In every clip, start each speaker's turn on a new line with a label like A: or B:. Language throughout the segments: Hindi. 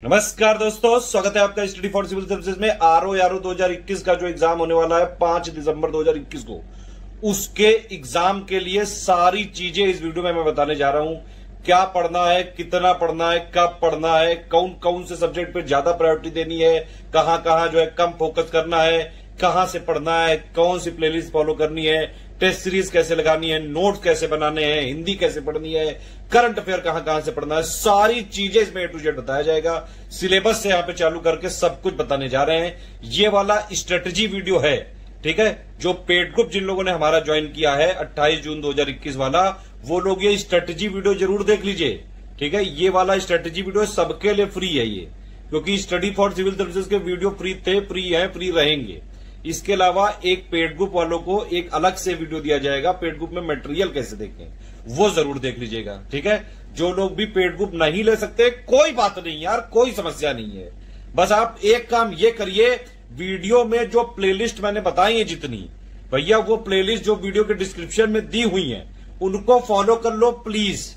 A: नमस्कार दोस्तों, स्वागत है आपका स्टडी फॉर सिविल सर्विसेज में। आरओ 2021 का जो एग्जाम होने वाला है 5 दिसंबर 2021 को, उसके एग्जाम के लिए सारी चीजें इस वीडियो में मैं बताने जा रहा हूं। क्या पढ़ना है, कितना पढ़ना है, कब पढ़ना है, कौन कौन से सब्जेक्ट पे ज्यादा प्रायोरिटी देनी है, कहां कहां जो है कम फोकस करना है, कहां से पढ़ना है, कौन सी प्लेलिस्ट फॉलो करनी है, टेस्ट सीरीज कैसे लगानी है, नोट्स कैसे बनाने हैं, हिंदी कैसे पढ़नी है, करंट अफेयर कहां कहां से पढ़ना है, सारी चीजें इसमें A to Z बताया जाएगा। सिलेबस से यहां पे चालू करके सब कुछ बताने जा रहे हैं। ये वाला स्ट्रेटेजी वीडियो है, ठीक है। जो पेड ग्रुप जिन लोगों ने हमारा ज्वाइन किया है 28 जून 2021 वाला, वो लोग ये स्ट्रेटेजी वीडियो जरूर देख लीजिए, ठीक है। ये वाला स्ट्रेटेजी वीडियो सबके लिए फ्री है ये, क्योंकि स्टडी फॉर सिविल सर्विसेज के वीडियो फ्री थे, फ्री है, फ्री रहेंगे। इसके अलावा एक पेड ग्रुप वालों को एक अलग से वीडियो दिया जाएगा, पेड ग्रुप में मटेरियल कैसे देखें, वो जरूर देख लीजिएगा, ठीक है। जो लोग भी पेड ग्रुप नहीं ले सकते, कोई बात नहीं यार, कोई समस्या नहीं है। बस आप एक काम ये करिए, वीडियो में जो प्लेलिस्ट मैंने बताई है जितनी, भैया वो प्लेलिस्ट जो वीडियो के डिस्क्रिप्शन में दी हुई है उनको फॉलो कर लो प्लीज।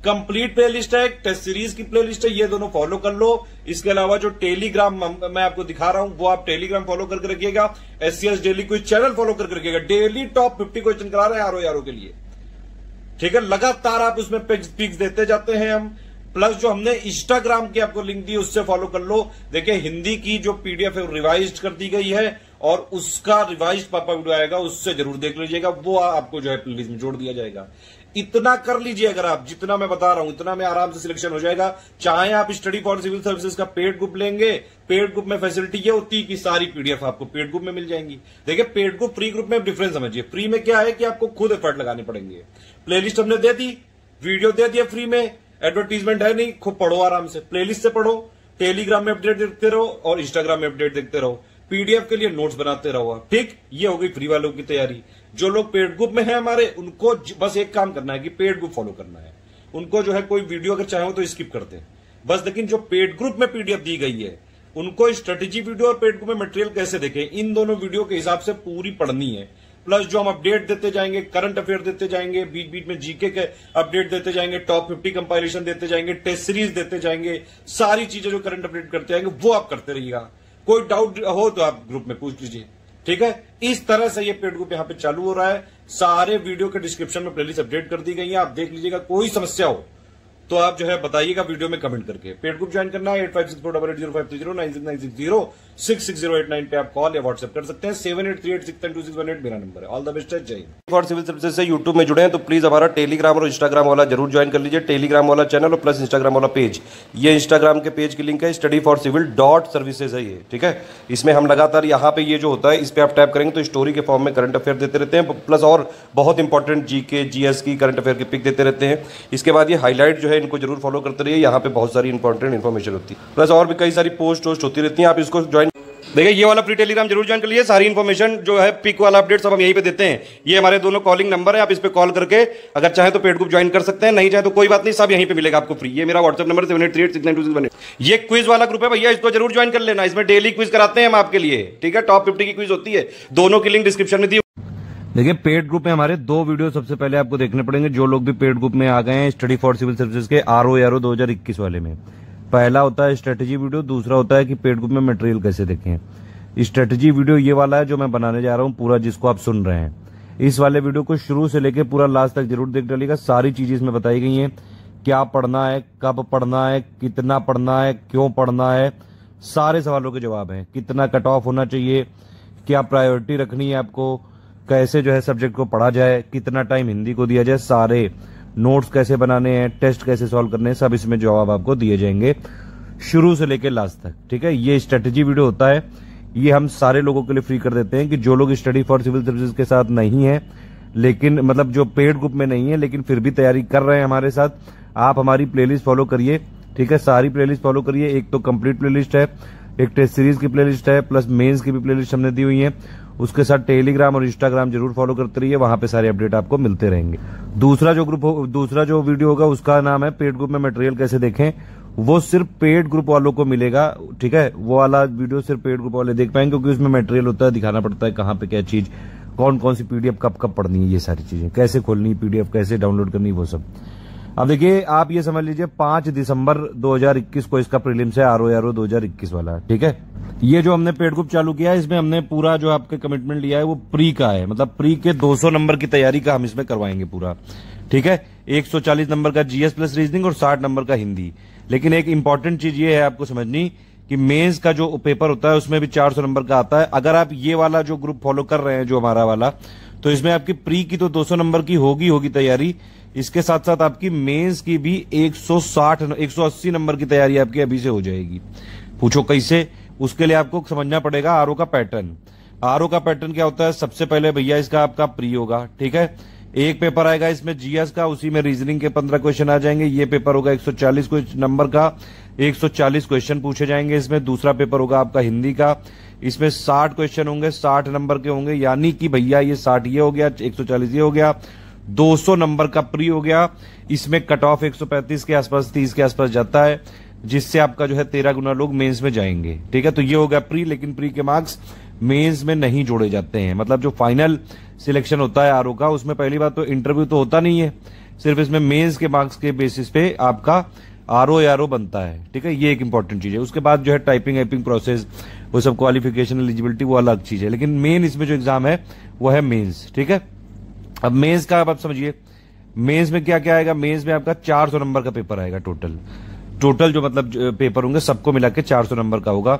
A: कंप्लीट प्लेलिस्ट है, टेस्ट सीरीज की प्लेलिस्ट है, ये दोनों फॉलो कर लो। इसके अलावा जो टेलीग्राम मैं आपको दिखा रहा हूं वो आप टेलीग्राम फॉलो करके रखिएगा। SCS daily quiz channel follow करके रखिएगा। डेली टॉप 50 क्वेश्चन करा रहे हैं आरओ के लिए, ठीक है। लगातार आप उसमें पिक्स देते जाते हैं हम। प्लस जो हमने इंस्टाग्राम की आपको लिंक दी उससे फॉलो कर लो। देखिए हिंदी की जो PDF है रिवाइज कर दी गई है और उसका रिवाइज पापा वीडियो आएगा, उससे जरूर देख लीजिएगा, वो आपको जो है प्लेलिस्ट में जोड़ दिया जाएगा। इतना कर लीजिए अगर आप, जितना मैं बता रहा हूं इतना में आराम से सिलेक्शन हो जाएगा। चाहे आप स्टडी फॉर सिविल सर्विसेज का पेड ग्रुप लेंगे, पेड ग्रुप में फैसिलिटी ये होती है कि सारी PDF आपको पेड ग्रुप में मिल जाएंगी। देखिए पेड ग्रुप फ्री ग्रुप में डिफरेंस समझिए। फ्री में क्या है कि आपको खुद एफर्ट लगाने पड़ेंगे। प्लेलिस्ट हमने दे दी, वीडियो दे दिया फ्री में, एडवर्टीजमेंट है नहीं, खूब पढ़ो आराम से, प्लेलिस्ट से पढ़ो, टेलीग्राम में अपडेट देखते रहो और इंस्टाग्राम में अपडेट देखते रहो, PDF के लिए नोट्स बनाते रहो, ठीक। ये हो गई फ्री वालों की तैयारी। जो लोग पेड ग्रुप में हैं हमारे, उनको बस एक काम करना है कि पेड ग्रुप फॉलो करना है। उनको जो है कोई वीडियो अगर चाहे तो स्किप करते हैं बस। लेकिन जो पेड ग्रुप में PDF दी गई है उनको स्ट्रेटेजी वीडियो और पेड ग्रुप में मटेरियल कैसे देखें, इन दोनों वीडियो के हिसाब से पूरी पढ़नी है। प्लस जो हम अपडेट देते जाएंगे, करंट अफेयर देते जाएंगे, बीच बीच में जीके के अपडेट देते जाएंगे, टॉप 50 कंपाइलेशन देते जाएंगे, टेस्ट सीरीज देते जाएंगे, सारी चीजें जो करंट अपडेट करते जाएंगे वो आप करते रहिएगा। कोई डाउट हो तो आप ग्रुप में पूछ लीजिए, ठीक है। इस तरह से ये पेड ग्रुप यहां पे चालू हो रहा है। सारे वीडियो के डिस्क्रिप्शन में प्लेलिस्ट अपडेट कर दी गई है, आप देख लीजिएगा। कोई समस्या हो तो आप जो है बताइएगा वीडियो में कमेंट करके। पेड ग्रुप ज्वाइन करना है 8564880530 9690666089 पे आप कॉल या व्हाट्सएप कर सकते हैं। 7838692618 मेरा नंबर है। ऑल द बेस्ट है, जय हिंद। फॉर सिविल सर्विसेज से यूट्यूब में जुड़े हैं तो प्लीज हमारा टेलीग्राम और इंस्टाग्राम वाला जरूर ज्वाइन कर लीजिए। टेलीग्राम वाला चैनल और प्लस इंस्टाग्राम वाला पेज, ये इंस्टाग्राम के पेज की लिंक है, studyforcivil.services है ये, ठीक है। इसमें हम लगातार यहाँ पे ये जो होता है इस पे आप टैप करेंगे तो स्टोरी के फॉर्म में करंट अफेयर देते रहते हैं, प्लस और बहुत इंपॉर्टेंट GK GS की करंट अफेयर की पिक देते रहते हैं। इसके बाद ये हाईलाइट जो है इनको जरूर फॉलो करते रहिए, यहाँ पे बहुत सारी इंपॉर्टेंट इन्फॉर्मेशन होती है, प्लस और भी कई सारी पोस्ट होती रहती हैं। आप इसको ज्वाइन देखिए, ये वाला फ्री टेलीग्राम जरूर ज्वाइन कर लीजिए। सारी इन्फॉर्मेशन जो है पिक वाला अपडेट सब हम यहीं पे देते हैं। ये हमारे दोनों कॉलिंग नंबर है, आप इस पे कॉल करके अगर चाहे तो पेड ग्रुप ज्वाइन कर सकते हैं, नहीं चाहे तो कोई बात नहीं, सब यहीं पे मिलेगा आपको फ्री। ये मेरा व्हाट्सएप नंबर 7838692618। ये क्विज वाला ग्रुप है भैया, इसको जरूर ज्वाइन कर लेना। इसमें डेली क्विज कराते हैं हम आपके लिए, ठीक है। टॉप 50 की क्विज होती है, दोनों की लिंक डिस्क्रिप्शन में दी। देखिए पेड ग्रुप में हमारे 2 वीडियो सबसे पहले आपको देखने पड़ेंगे। जो लोग भी पेड ग्रुप में आ गए हैं स्टडी फॉर सिविल सर्विसेज के आरओ 2021 वाले में, पहला होता है स्ट्रेटेजी वीडियो, दूसरा होता है कि पेड ग्रुप में मटेरियल कैसे देखें। स्ट्रेटेजी वीडियो ये वाला है जो मैं बनाने जा रहा हूं पूरा, जिसको आप सुन रहे हैं। इस वाले वीडियो को शुरू से लेकर पूरा लास्ट तक जरूर देख डालिएगा। सारी चीजें इसमें बताई गई हैं, क्या पढ़ना है, कब पढ़ना है, कितना पढ़ना है, क्यों पढ़ना है, सारे सवालों के जवाब हैं। कितना कट ऑफ होना चाहिए, क्या प्रायोरिटी रखनी है आपको, कैसे जो है सब्जेक्ट को पढ़ा जाए, कितना टाइम हिंदी को दिया जाए, सारे नोट्स कैसे बनाने हैं, टेस्ट कैसे सॉल्व करने हैं, सब इसमें जवाब आपको दिए जाएंगे शुरू से लेकर लास्ट तक, ठीक है। ये स्ट्रेटेजी वीडियो होता है, ये हम सारे लोगों के लिए फ्री कर देते हैं कि जो लोग स्टडी फॉर सिविल सर्विसेज के साथ नहीं है, लेकिन मतलब जो पेड ग्रुप में नहीं है लेकिन फिर भी तैयारी कर रहे हैं हमारे साथ, आप हमारी प्लेलिस्ट फॉलो करिए, ठीक है। सारी प्लेलिस्ट फॉलो करिए। एक तो कंप्लीट प्लेलिस्ट है, एक टेस्ट सीरीज की प्लेलिस्ट है, प्लस मेंस की भी प्लेलिस्ट हमने दी हुई है। उसके साथ टेलीग्राम और इंस्टाग्राम जरूर फॉलो करते रहिए, वहां पे सारे अपडेट आपको मिलते रहेंगे। दूसरा जो वीडियो होगा उसका नाम है पेड ग्रुप में मटेरियल कैसे देखें। वो सिर्फ पेड ग्रुप वालों को मिलेगा, ठीक है। वो वाला वीडियो सिर्फ पेड ग्रुप वाले देख पाएंगे, क्योंकि उसमें मटेरियल होता है, दिखाना पड़ता है कहां पे क्या चीज, कौन कौन सी PDF कब कब पढ़नी है, ये सारी चीजें कैसे खोलनी है, PDF कैसे डाउनलोड करनी है, वो सब। अब देखिए, आप ये समझ लीजिए 5 दिसंबर 2021 को इसका प्रीलिम्स है, आरओ 2021 वाला। ठीक है, ये जो हमने पेड ग्रुप चालू किया है, इसमें हमने पूरा जो आपके कमिटमेंट लिया है वो प्री का है, मतलब प्री के 200 नंबर की तैयारी का हम इसमें करवाएंगे पूरा। ठीक है, 140 नंबर का जीएस प्लस रीजनिंग और 60 नंबर का हिंदी। लेकिन एक इंपॉर्टेंट चीज ये है आपको समझनी कि मेंस का जो पेपर होता है उसमें भी 400 नंबर का आता है। अगर आप ये वाला जो ग्रुप फॉलो कर रहे हैं, जो हमारा वाला, तो इसमें आपकी प्री की तो 200 नंबर की होगी तैयारी, इसके साथ साथ आपकी मेंस की भी 180 नंबर की तैयारी आपकी अभी से हो जाएगी। पूछो कैसे? उसके लिए आपको समझना पड़ेगा आरओ का पैटर्न। आरओ का पैटर्न क्या होता है? सबसे पहले भैया इसका आपका प्री होगा। ठीक है, एक पेपर आएगा इसमें जीएस का, उसी में रीजनिंग के 15 क्वेश्चन आ जाएंगे। ये पेपर होगा 140 नंबर का, 140 क्वेश्चन पूछे जाएंगे इसमें। दूसरा पेपर होगा आपका हिंदी का, इसमें 60 क्वेश्चन होंगे, 60 नंबर के होंगे, यानी कि भैया ये 60 ये हो गया, 140 ये हो गया, 200 नंबर का प्री हो गया। इसमें कट ऑफ 135 के आसपास, 30 के आसपास जाता है, जिससे आपका जो है 13 गुना लोग मेंस में जाएंगे। ठीक है, तो ये हो गया प्री। लेकिन प्री के मार्क्स मेंस में नहीं जोड़े जाते हैं, मतलब जो फाइनल सिलेक्शन होता है आरओ का, उसमें पहली बात तो इंटरव्यू तो होता नहीं है, सिर्फ इसमें मेंस के मार्क्स के बेसिस पे आपका आरओ बनता है। ठीक है, ये एक इंपॉर्टेंट चीज है। उसके बाद जो है टाइपिंग प्रोसेस, वो सब क्वालिफिकेशन एलिजिबिलिटी, वो अलग चीज है। लेकिन मेन इसमें जो एग्जाम है वो है मेंस। ठीक है, अब मेंस का आप समझिए, मेंस में क्या क्या आएगा? मेंस में आपका 400 नंबर का पेपर आएगा टोटल जो मतलब पेपर होंगे सबको मिला के 400 नंबर का होगा।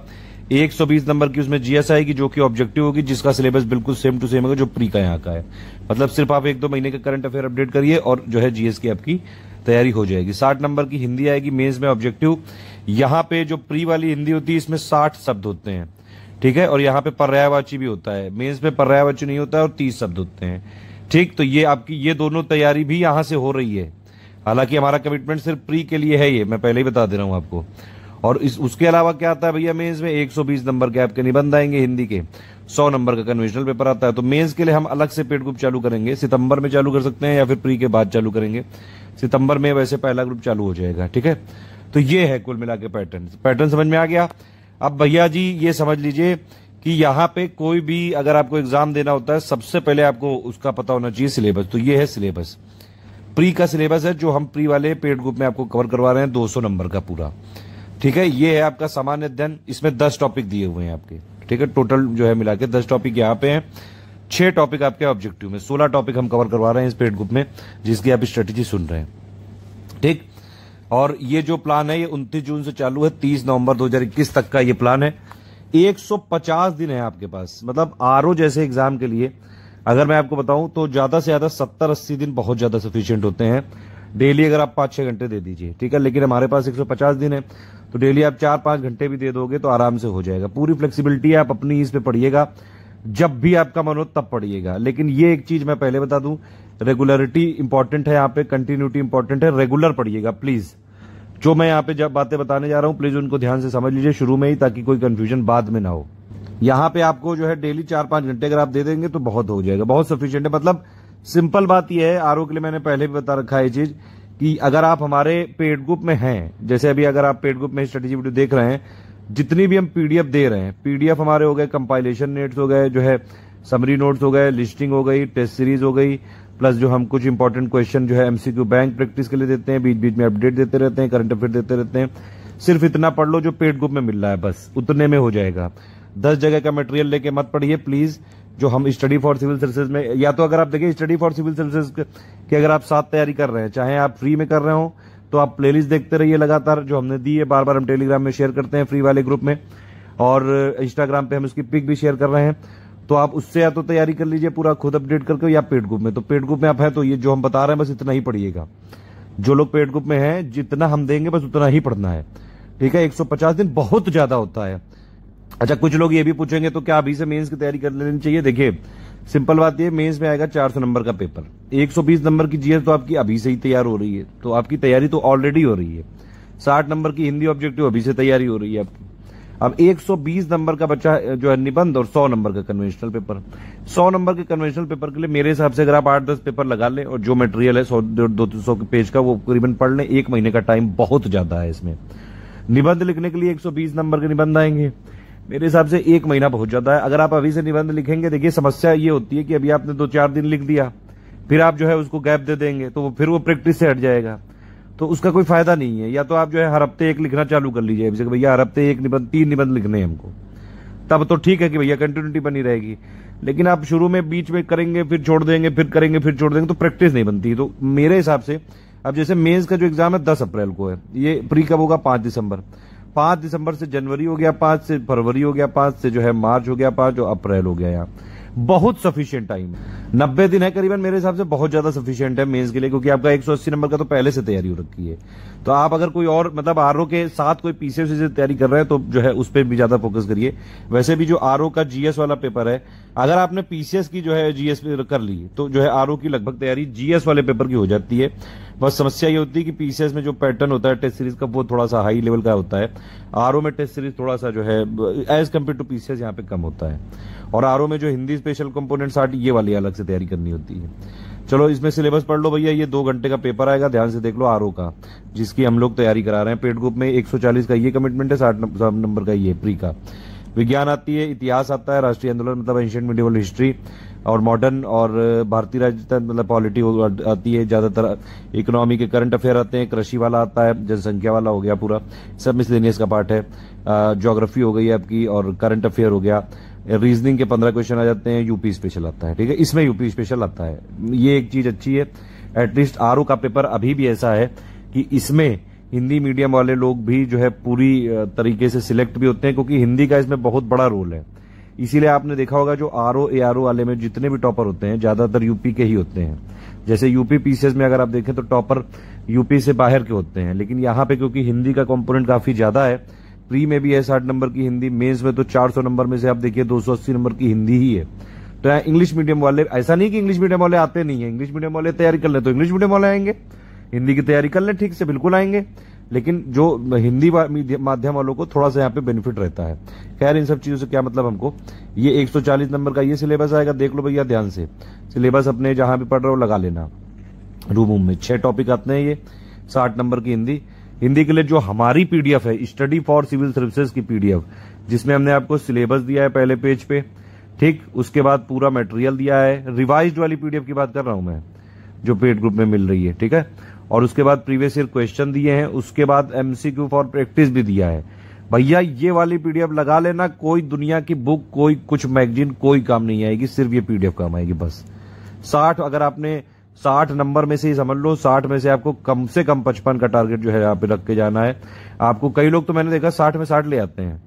A: 120 नंबर की उसमें जीएस आएगी, जो कि ऑब्जेक्टिव होगी, जिसका सिलेबस बिल्कुल सेम टू सेम होगा जो प्री का यहाँ का है। मतलब सिर्फ आप 1-2 महीने का करंट अफेयर अपडेट करिए और जो है जीएस की आपकी तैयारी हो जाएगी। 60 नंबर की हिंदी आएगी मेंस में ऑब्जेक्टिव। यहाँ पे जो प्री वाली हिंदी होती है, इसमें 60 शब्द होते हैं। ठीक है, और यहाँ पे पर्यायवाची भी होता है। मेंस में पर्यायवाची नहीं होता है और 30 शब्द होते हैं। ठीक, तो ये आपकी ये दोनों तैयारी भी यहां से हो रही है। हालांकि हमारा कमिटमेंट सिर्फ प्री के लिए है, ये मैं पहले ही बता दे रहा हूं आपको। और उसके अलावा क्या आता है भैया? मेंस में 120 नंबर के आपके निबंध आएंगे हिंदी के, 100 नंबर का कन्वेंशनल पेपर आता है। तो मेंस के लिए हम अलग से पेड ग्रुप चालू करेंगे, सितंबर में चालू कर सकते हैं या फिर प्री के बाद चालू करेंगे। सितंबर में वैसे पहला ग्रुप चालू हो जाएगा। ठीक है, तो ये है कुल मिला के पैटर्न समझ में आ गया। अब भैया जी ये समझ लीजिए कि यहाँ पे कोई भी अगर आपको एग्जाम देना होता है, सबसे पहले आपको उसका पता होना चाहिए सिलेबस। तो ये है सिलेबस, प्री का सिलेबस है, जो हम प्री वाले पेड ग्रुप में आपको कवर करवा रहे हैं, 200 नंबर का पूरा। ठीक है, ये है आपका सामान्य अध्ययन, इसमें 10 टॉपिक दिए हुए हैं आपके। ठीक है, टोटल जो है मिला के 10 टॉपिक यहाँ पे हैं, 6 टॉपिक आपके ऑब्जेक्टिव में, 16 टॉपिक हम कवर करवा रहे हैं इस पेड ग्रुप में, जिसकी आप स्ट्रेटेजी सुन रहे हैं। ठीक, और ये जो प्लान है ये 29 जून से चालू है, 30 नवंबर 2021 तक का ये प्लान है। 150 दिन है आपके पास, मतलब आरओ जैसे एग्जाम के लिए अगर मैं आपको बताऊं तो ज्यादा से ज्यादा 70-80 दिन बहुत ज्यादा सफिशिएंट होते हैं। डेली अगर आप 5-6 घंटे दे दीजिए, ठीक है, लेकिन हमारे पास 150 दिन है, तो डेली आप 4-5 घंटे भी दे दोगे तो आराम से हो जाएगा। पूरी फ्लेक्सिबिलिटी है, आप अपनी इस पे पढ़िएगा, जब भी आपका मन हो तब पढ़िएगा। लेकिन ये एक चीज मैं पहले बता दूं, रेगुलरिटी इंपॉर्टेंट है यहाँ पे, कंटिन्यूटी इंपॉर्टेंट है, रेगुलर पढ़िएगा प्लीज। जो मैं यहाँ पे जब बातें बताने जा रहा हूं प्लीज उनको ध्यान से समझ लीजिए शुरू में ही, ताकि कोई कंफ्यूजन बाद में ना हो। यहाँ पे आपको जो है डेली 4-5 घंटे अगर आप दे देंगे तो बहुत हो जाएगा, बहुत सफिशिएंट है। मतलब सिंपल बात यह है, आरओ के लिए मैंने पहले भी बता रखा है ये चीज कि अगर आप हमारे पेड ग्रुप में हैं, जैसे अभी अगर आप पेड ग्रुप में स्ट्रेटेजी वीडियो देख रहे हैं, जितनी भी हम पीडीएफ दे रहे हैं, पीडीएफ हमारे हो गए, कंपाइलेशन नोट्स हो गए, जो है समरी नोट्स हो गए, लिस्टिंग हो गई, टेस्ट सीरीज हो गई, प्लस जो हम कुछ इंपॉर्टेंट क्वेश्चन जो है एमसीक्यू बैंक प्रैक्टिस के लिए देते हैं, बीच बीच में अपडेट देते रहते हैं, करंट अफेयर देते रहते हैं। सिर्फ इतना पढ़ लो जो पेड ग्रुप में मिल रहा है, बस उतने में हो जाएगा। 10 जगह का मटेरियल लेके मत पढ़िए प्लीज। जो हम स्टडी फॉर सिविल सर्विसेज में, या तो अगर आप देखिए स्टडी फॉर सिविल सर्विसेज की अगर आप साथ तैयारी कर रहे हैं, चाहे आप फ्री में कर रहे हो, तो आप प्लेलिस्ट देखते रहिए लगातार, जो हमने दी है, बार बार हम टेलीग्राम में शेयर करते हैं फ्री वाले ग्रुप में, और इंस्टाग्राम पे हम उसकी पिक भी शेयर कर रहे हैं। तो आप उससे या तो तैयारी कर लीजिए पूरा खुद अपडेट करके, या पेड ग्रुप में। तो पेड ग्रुप में आप है तो ये जो हम बता रहे हैं बस इतना ही पढ़िएगा। जो लोग पेड ग्रुप में हैं, जितना हम देंगे बस उतना ही पढ़ना है, ठीक है। 150 दिन बहुत ज्यादा होता है। अच्छा, कुछ लोग ये भी पूछेंगे तो क्या अभी से मेंस की तैयारी कर लेनी चाहिए? देखिए सिंपल बात ये, मेंस में आएगा 400 नंबर का पेपर, 120 नंबर की जीएस तो आपकी अभी से ही तैयार हो रही है, तो आपकी तैयारी तो ऑलरेडी हो रही है। 60 नंबर की हिंदी ऑब्जेक्टिव अभी से तैयारी हो रही है आपकी। अब 120 नंबर का बच्चा जो है निबंध, और 100 नंबर का कन्वेंशनल पेपर। 100 नंबर के कन्वेंशनल पेपर के लिए मेरे हिसाब से अगर आप 8-10 पेपर लगा लें, और जो मटेरियल है 100-200 पेज का वो करीबन पढ़ लें, 1 महीने का टाइम बहुत ज्यादा है इसमें। निबंध लिखने के लिए 120 नंबर के निबंध आएंगे, मेरे हिसाब से 1 महीना बहुत ज्यादा है। अगर आप अभी से निबंध लिखेंगे, देखिए समस्या ये होती है कि अभी आपने 2-4 दिन लिख दिया, फिर आप जो है उसको गैप दे देंगे, तो फिर वो प्रैक्टिस से हट जाएगा। तो उसका कोई फायदा नहीं है। या तो आप जो है हर हफ्ते एक लिखना चालू कर लीजिए, जैसे भैया हर हफ्ते एक निबंध 3 निबंध लिखने हैं हमको, तब तो ठीक है कि भैया कंटिन्यूटी बनी रहेगी। लेकिन आप शुरू में बीच में करेंगे फिर छोड़ देंगे, फिर करेंगे फिर छोड़ देंगे, तो प्रैक्टिस नहीं बनती। तो मेरे हिसाब से अब जैसे मेंस का जो एग्जाम है 10 अप्रैल को है, ये प्री कब होगा 5 दिसंबर। 5 दिसंबर से जनवरी हो गया, 5 से फरवरी हो गया, 5 से जो है मार्च हो गया, 5 जो अप्रैल हो गया। यहाँ बहुत सफिशिएंट टाइम है, 90 दिन है करीबन, मेरे हिसाब से बहुत ज्यादा सफिशिएंट है मेंस के लिए, क्योंकि आपका 180 नंबर का तो पहले से तैयारी हो रखी है। तो आप अगर कोई और मतलब आरओ के साथ कोई पीसीएस से तैयारी कर रहे हैं तो जो है उस पर भी ज्यादा फोकस करिए। वैसे भी जो आरओ का जीएस वाला पेपर है, अगर आपने पीसीएस की जो है जीएस कर ली तो जो है आरओ की लगभग तैयारी जीएस वाले पेपर की हो जाती है। बस समस्या ये होती है कि पीसीएस में जो पैटर्न होता है टेस्ट सीरीज का वो थोड़ा सा हाई लेवल का होता है, आरओ में टेस्ट सीरीज थोड़ा सा जो है एज कम्पेयर टू पीसीएस यहाँ पे कम होता है। और आरओ में जो हिंदी स्पेशल कंपोनेंट्स आती ये वाली अलग से तैयारी करनी होती है। चलो इसमें सिलेबस पढ़ लो भैया, ये 2 घंटे का पेपर आएगा, ध्यान से देख लो आरओ का, जिसकी हम लोग तैयारी करा रहे हैं। पेड ग्रुप में 140 का ये कमिटमेंट है, 60 नंबर का ये प्री का। विज्ञान आती है, इतिहास आता है, राष्ट्रीय आंदोलन मतलब एंशिएंट मिडिवल हिस्ट्री और मॉडर्न, और भारतीय राजतंत्र मतलब पॉलिटी आती है, ज्यादातर इकोनॉमी के करंट अफेयर आते हैं, कृषि वाला आता है, जनसंख्या वाला हो गया पूरा, सब मिसलेनियस का पार्ट है। ज्योग्राफी हो गई आपकी और करंट अफेयर हो गया। रीजनिंग के 15 क्वेश्चन आ जाते हैं, यूपी स्पेशल आता है, ठीक है, इसमें यूपी स्पेशल आता है। ये एक चीज अच्छी है, एटलीस्ट आरओ का पेपर अभी भी ऐसा है कि इसमें हिंदी मीडियम वाले लोग भी जो है पूरी तरीके से सिलेक्ट भी होते हैं, क्योंकि हिंदी का इसमें बहुत बड़ा रोल है। इसीलिए आपने देखा होगा जो आरओ एआरओ वाले में जितने भी टॉपर होते हैं ज्यादातर यूपी के ही होते हैं। जैसे यूपी पीसीएस में अगर आप देखें तो टॉपर यूपी से बाहर के होते हैं, लेकिन यहाँ पे क्योंकि हिंदी का कंपोनेंट काफी ज्यादा है, प्री में भी है 60 नंबर की हिंदी, मेंस में तो 400 नंबर में से आप देखिए 280 नंबर की हिंदी ही है। तो यहाँ इंग्लिश मीडियम वाले, ऐसा नहीं कि इंग्लिश मीडियम वाले आते नहीं है, इंग्लिश मीडियम वाले तैयारी कर ले तो इंग्लिश मीडियम वाले आएंगे, हिंदी की तैयारी कर ले ठीक से बिल्कुल आएंगे, लेकिन जो हिंदी माध्यम वालों को थोड़ा सा यहाँ पे बेनिफिट रहता है। खैर इन सब चीजों से क्या मतलब हमको, ये 140 नंबर का ये सिलेबस आएगा, देख लो भैया ध्यान से, सिलेबस अपने जहां भी पढ़ रहे हो लगा लेना। रूम में 6 टॉपिक आते हैं, ये 60 नंबर की हिंदी। हिंदी के लिए जो हमारी पीडीएफ है, स्टडी फॉर सिविल सर्विसेज की पीडीएफ, जिसमें हमने आपको सिलेबस दिया है पहले पेज पे, ठीक, उसके बाद पूरा मटेरियल दिया है, रिवाइज्ड वाली पीडीएफ की बात कर रहा हूं मैं, जो पेड ग्रुप में मिल रही है, ठीक है, और उसके बाद प्रीवियस ईयर क्वेश्चन दिए हैं, उसके बाद एमसीक्यू फॉर प्रैक्टिस भी दिया है। भैया ये वाली पीडीएफ लगा लेना, कोई दुनिया की बुक, कोई कुछ मैगजीन कोई काम नहीं आएगी, सिर्फ ये पीडीएफ काम आएगी बस। 60 अगर आपने 60 नंबर में से ही समझ लो, 60 में से आपको कम से कम 55 का टारगेट जो है यहाँ पे रख के जाना है आपको। कई लोग तो मैंने देखा 60 में 60 ले आते हैं,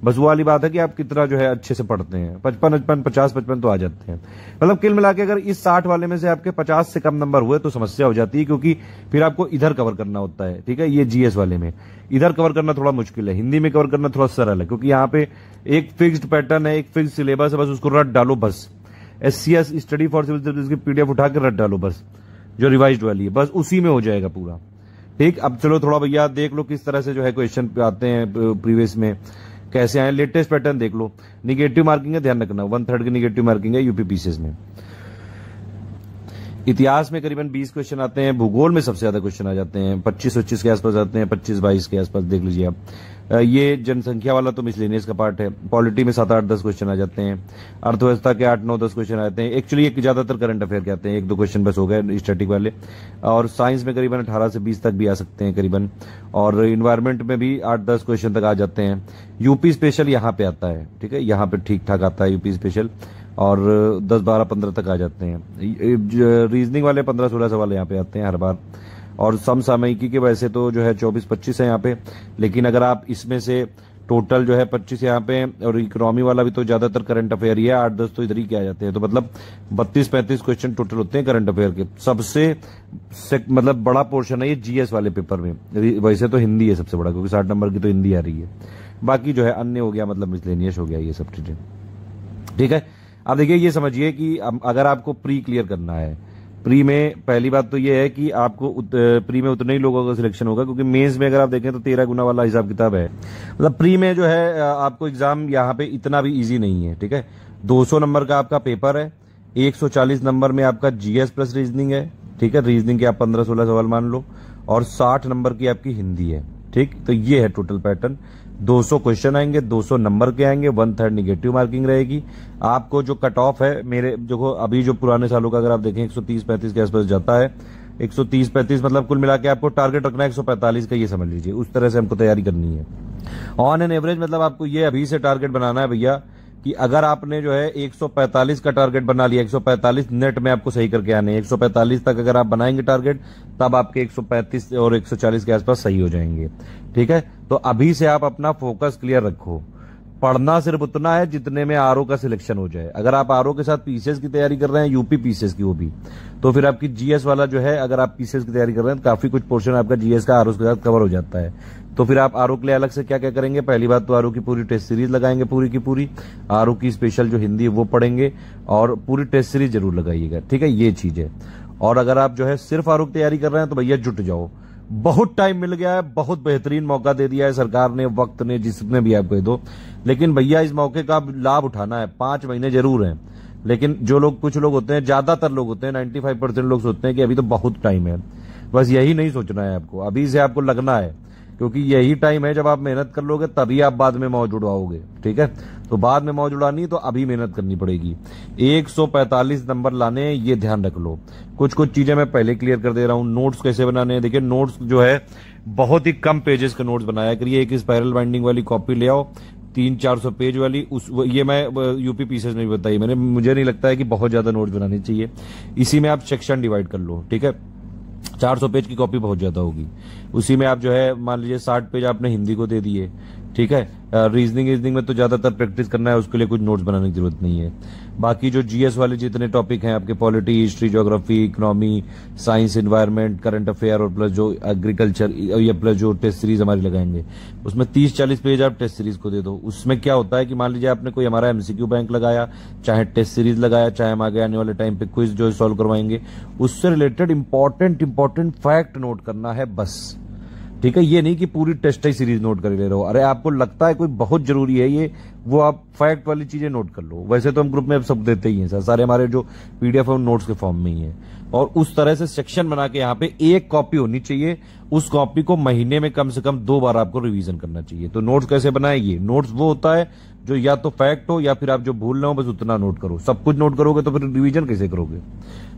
A: बस वो वाली बात है कि आप कितना जो है अच्छे से पढ़ते हैं। 55 50 55 तो आ जाते हैं, मतलब कुल मिला के अगर इस 60 वाले में से आपके 50 से कम नंबर हुए तो समस्या हो जाती है, क्योंकि फिर आपको इधर कवर करना होता है, ठीक है। ये जीएस वाले में इधर कवर करना थोड़ा मुश्किल है, हिंदी में कवर करना थोड़ा सरल है, क्योंकि यहाँ पे एक फिक्स्ड पैटर्न है, एक फिक्स्ड सिलेबस है, बस उसको रट डालो बस। SCS study for civil services की पीडीएफ उठा के रट डालो बस, जो रिवाइज्ड वाली है, बस उसी में हो जाएगा पूरा, ठीक। अब चलो थोड़ा भैया देख लो किस तरह से जो है क्वेश्चन आते हैं प्रीवियस में, कैसे आए, लेटेस्ट पैटर्न देख लो। निगेटिव मार्किंग है, ध्यान रखना, 1/3 की निगेटिव मार्किंग है यूपी पीसीएस में। इतिहास में करीबन 20 क्वेश्चन आते हैं, भूगोल में सबसे ज्यादा क्वेश्चन आ जाते हैं, 25-25 के आसपास आते हैं, 25-22 के आसपास देख लीजिए आप। ये जनसंख्या वाला तो मिसलेनियस का पार्ट है। पॉलिटी में 7-8-10 क्वेश्चन आ जाते हैं, अर्थव्यवस्था के 8-9-10 क्वेश्चन आते हैं। एक्चुअली एक ज्यादातर करंट अफेयर के आते हैं, 1-2 क्वेश्चन बस हो गए स्टैटिक वाले। और साइंस में करीबन 18 से 20 तक भी आ सकते हैं करीबन, और इन्वायरमेंट में भी 8-10 क्वेश्चन तक आ जाते हैं। यूपी स्पेशल यहाँ पे आता है, ठीक है, यहाँ पे ठीक ठाक आता है यूपी स्पेशल, और 10, 12, 15 तक आ जाते हैं। रीजनिंग वाले 15-16 सवाल यहाँ पे आते हैं हर बार, और समसामयिकी के वैसे तो जो है 24-25 है यहाँ पे, लेकिन अगर आप इसमें से टोटल जो है 25 यहाँ पे, और इकोनॉमी वाला भी तो ज्यादातर करंट अफेयर ही है, 8-10 तो इधर ही क्या आ जाते हैं, तो मतलब 32-35 क्वेश्चन टोटल होते हैं करंट अफेयर के। सबसे मतलब बड़ा पोर्शन है ये जीएस वाले पेपर में, वैसे तो हिंदी है सबसे बड़ा, क्योंकि 60 नंबर की तो हिंदी आ रही है, बाकी जो है अन्य हो गया, मतलब मिसलेनियस हो गया, ये सब चीजें, ठीक है। अब देखिए ये समझिए कि अगर आपको प्री क्लियर करना है, प्री में पहली बात तो ये है कि आपको प्री में उतने ही लोगों का सिलेक्शन होगा, क्योंकि मेंस में अगर आप देखें तो 13 गुना वाला हिसाब किताब है। मतलब प्री में जो है आपको एग्जाम यहाँ पे इतना भी इजी नहीं है, ठीक है। 200 नंबर का आपका पेपर है, 140 नंबर में आपका जीएस प्लस रीजनिंग है, ठीक है, रीजनिंग के आप 15-16 सवाल मान लो, और 60 नंबर की आपकी हिंदी है, ठीक। तो ये है टोटल पैटर्न, 200 क्वेश्चन आएंगे, 200 नंबर के आएंगे, 1/3 निगेटिव मार्किंग रहेगी। आपको जो कट ऑफ है, मेरे देखो अभी जो पुराने सालों का अगर आप देखें 130-35 के आसपास जाता है, 130-35 मतलब कुल मिला के आपको टारगेट रखना है 145 का, ये समझ लीजिए। उस तरह से हमको तैयारी करनी है। ऑन एन एवरेज मतलब आपको ये अभी से टारगेट बनाना है भैया कि अगर आपने जो है 145 का टारगेट बना लिया, 145 नेट में आपको सही करके आने हैं। 145 तक अगर आप बनाएंगे टारगेट, तब आपके 135 और 140 के आसपास सही हो जाएंगे। ठीक है, तो अभी से आप अपना फोकस क्लियर रखो। पढ़ना सिर्फ उतना है जितने में आरओ का सिलेक्शन हो जाए। अगर आप आरओ के साथ पीसीएस की तैयारी कर रहे हैं, यूपी पीसीएस की, वो भी, तो फिर आपकी जीएस वाला जो है, अगर आप पीसीएस की तैयारी कर रहे हैं तो काफी कुछ पोर्शन आपका जीएस का आरओ के साथ कवर हो जाता है। तो फिर आप आरओ के लिए अलग से क्या क्या करेंगे? पहली बात तो आरओ की पूरी टेस्ट सीरीज लगाएंगे, पूरी की पूरी। आरओ की स्पेशल जो हिंदी है वो पढ़ेंगे और पूरी टेस्ट सीरीज जरूर लगाइएगा। ठीक है, ये चीज है। और अगर आप जो है सिर्फ आरओ की तैयारी कर रहे हैं तो भैया जुट जाओ, बहुत टाइम मिल गया है, बहुत बेहतरीन मौका दे दिया है सरकार ने, वक्त ने, जिसने भी आप कह दो। लेकिन भैया इस मौके का लाभ उठाना है। 5 महीने जरूर हैं, लेकिन जो लोग, कुछ लोग होते हैं, ज्यादातर लोग होते हैं, 95% लोग सोचते हैं कि अभी तो बहुत टाइम है। बस यही नहीं सोचना है आपको, अभी से आपको लगना है, क्योंकि यही टाइम है जब आप मेहनत कर लोगे तभी आप बाद में मौज उड़ाओगे। ठीक है, तो बाद में मौज उड़ानी तो अभी मेहनत करनी पड़ेगी। 145 नंबर लाने, ये ध्यान रख लो। कुछ कुछ चीजें मैं पहले क्लियर कर दे रहा हूं। नोट्स कैसे बनाने हैं, देखिए नोट्स जो है बहुत ही कम पेजेस के नोट्स बनाया करिए। एक स्पाइरल बाइंडिंग वाली कॉपी ले आओ, 300-400 पेज वाली। ये मैं यूपी पीसीएस में भी बताई मैंने। मुझे नहीं लगता है कि बहुत ज्यादा नोट्स बनाने चाहिए। इसी में आप सेक्शन डिवाइड कर लो। ठीक है, 400 पेज की कॉपी बहुत ज्यादा होगी। उसी में आप जो है मान लीजिए 60 पेज आपने हिंदी को दे दिए। ठीक है, रीजनिंग में तो ज्यादातर प्रैक्टिस करना है, उसके लिए कुछ नोट्स बनाने की जरूरत नहीं है। बाकी जो जीएस वाले जितने टॉपिक हैं आपके, polity, history, geography, economy, science, environment, current affair और प्लस जो एग्रीकल्चर, या प्लस जो टेस्ट सीरीज हमारी लगाएंगे, उसमें 30-40 पेज आप टेस्ट सीरीज को दे दो। उसमें क्या होता है कि मान लीजिए आपने कोई हमारा एमसीक्यू बैंक लगाया, चाहे टेस्ट सीरीज लगाया, चाहे हम आगे आने वाले टाइम पे क्विज जो सॉल्व करवाएंगे, उससे रिलेटेड इंपॉर्टेंट फैक्ट नोट करना है बस। ठीक है, ये नहीं कि पूरी टेस्ट ही सीरीज नोट कर ले रहे हो। अरे आपको लगता है कोई बहुत जरूरी है ये, वो आप फैक्ट वाली चीजें नोट कर लो। वैसे तो हम ग्रुप में अब सब देते ही हैं सर, सारे हमारे जो पीडीएफ है उन नोट्स के फॉर्म में ही है। और उस तरह से सेक्शन बना के यहाँ पे एक कॉपी होनी चाहिए। उस कॉपी को महीने में कम से कम 2 बार आपको रिवीजन करना चाहिए। तो नोट्स कैसे बनाएंगे? नोट्स वो होता है जो या तो फैक्ट हो या फिर आप जो भूल रहे हो बस उतना नोट करो। सब कुछ नोट करोगे तो फिर रिवीजन कैसे करोगे?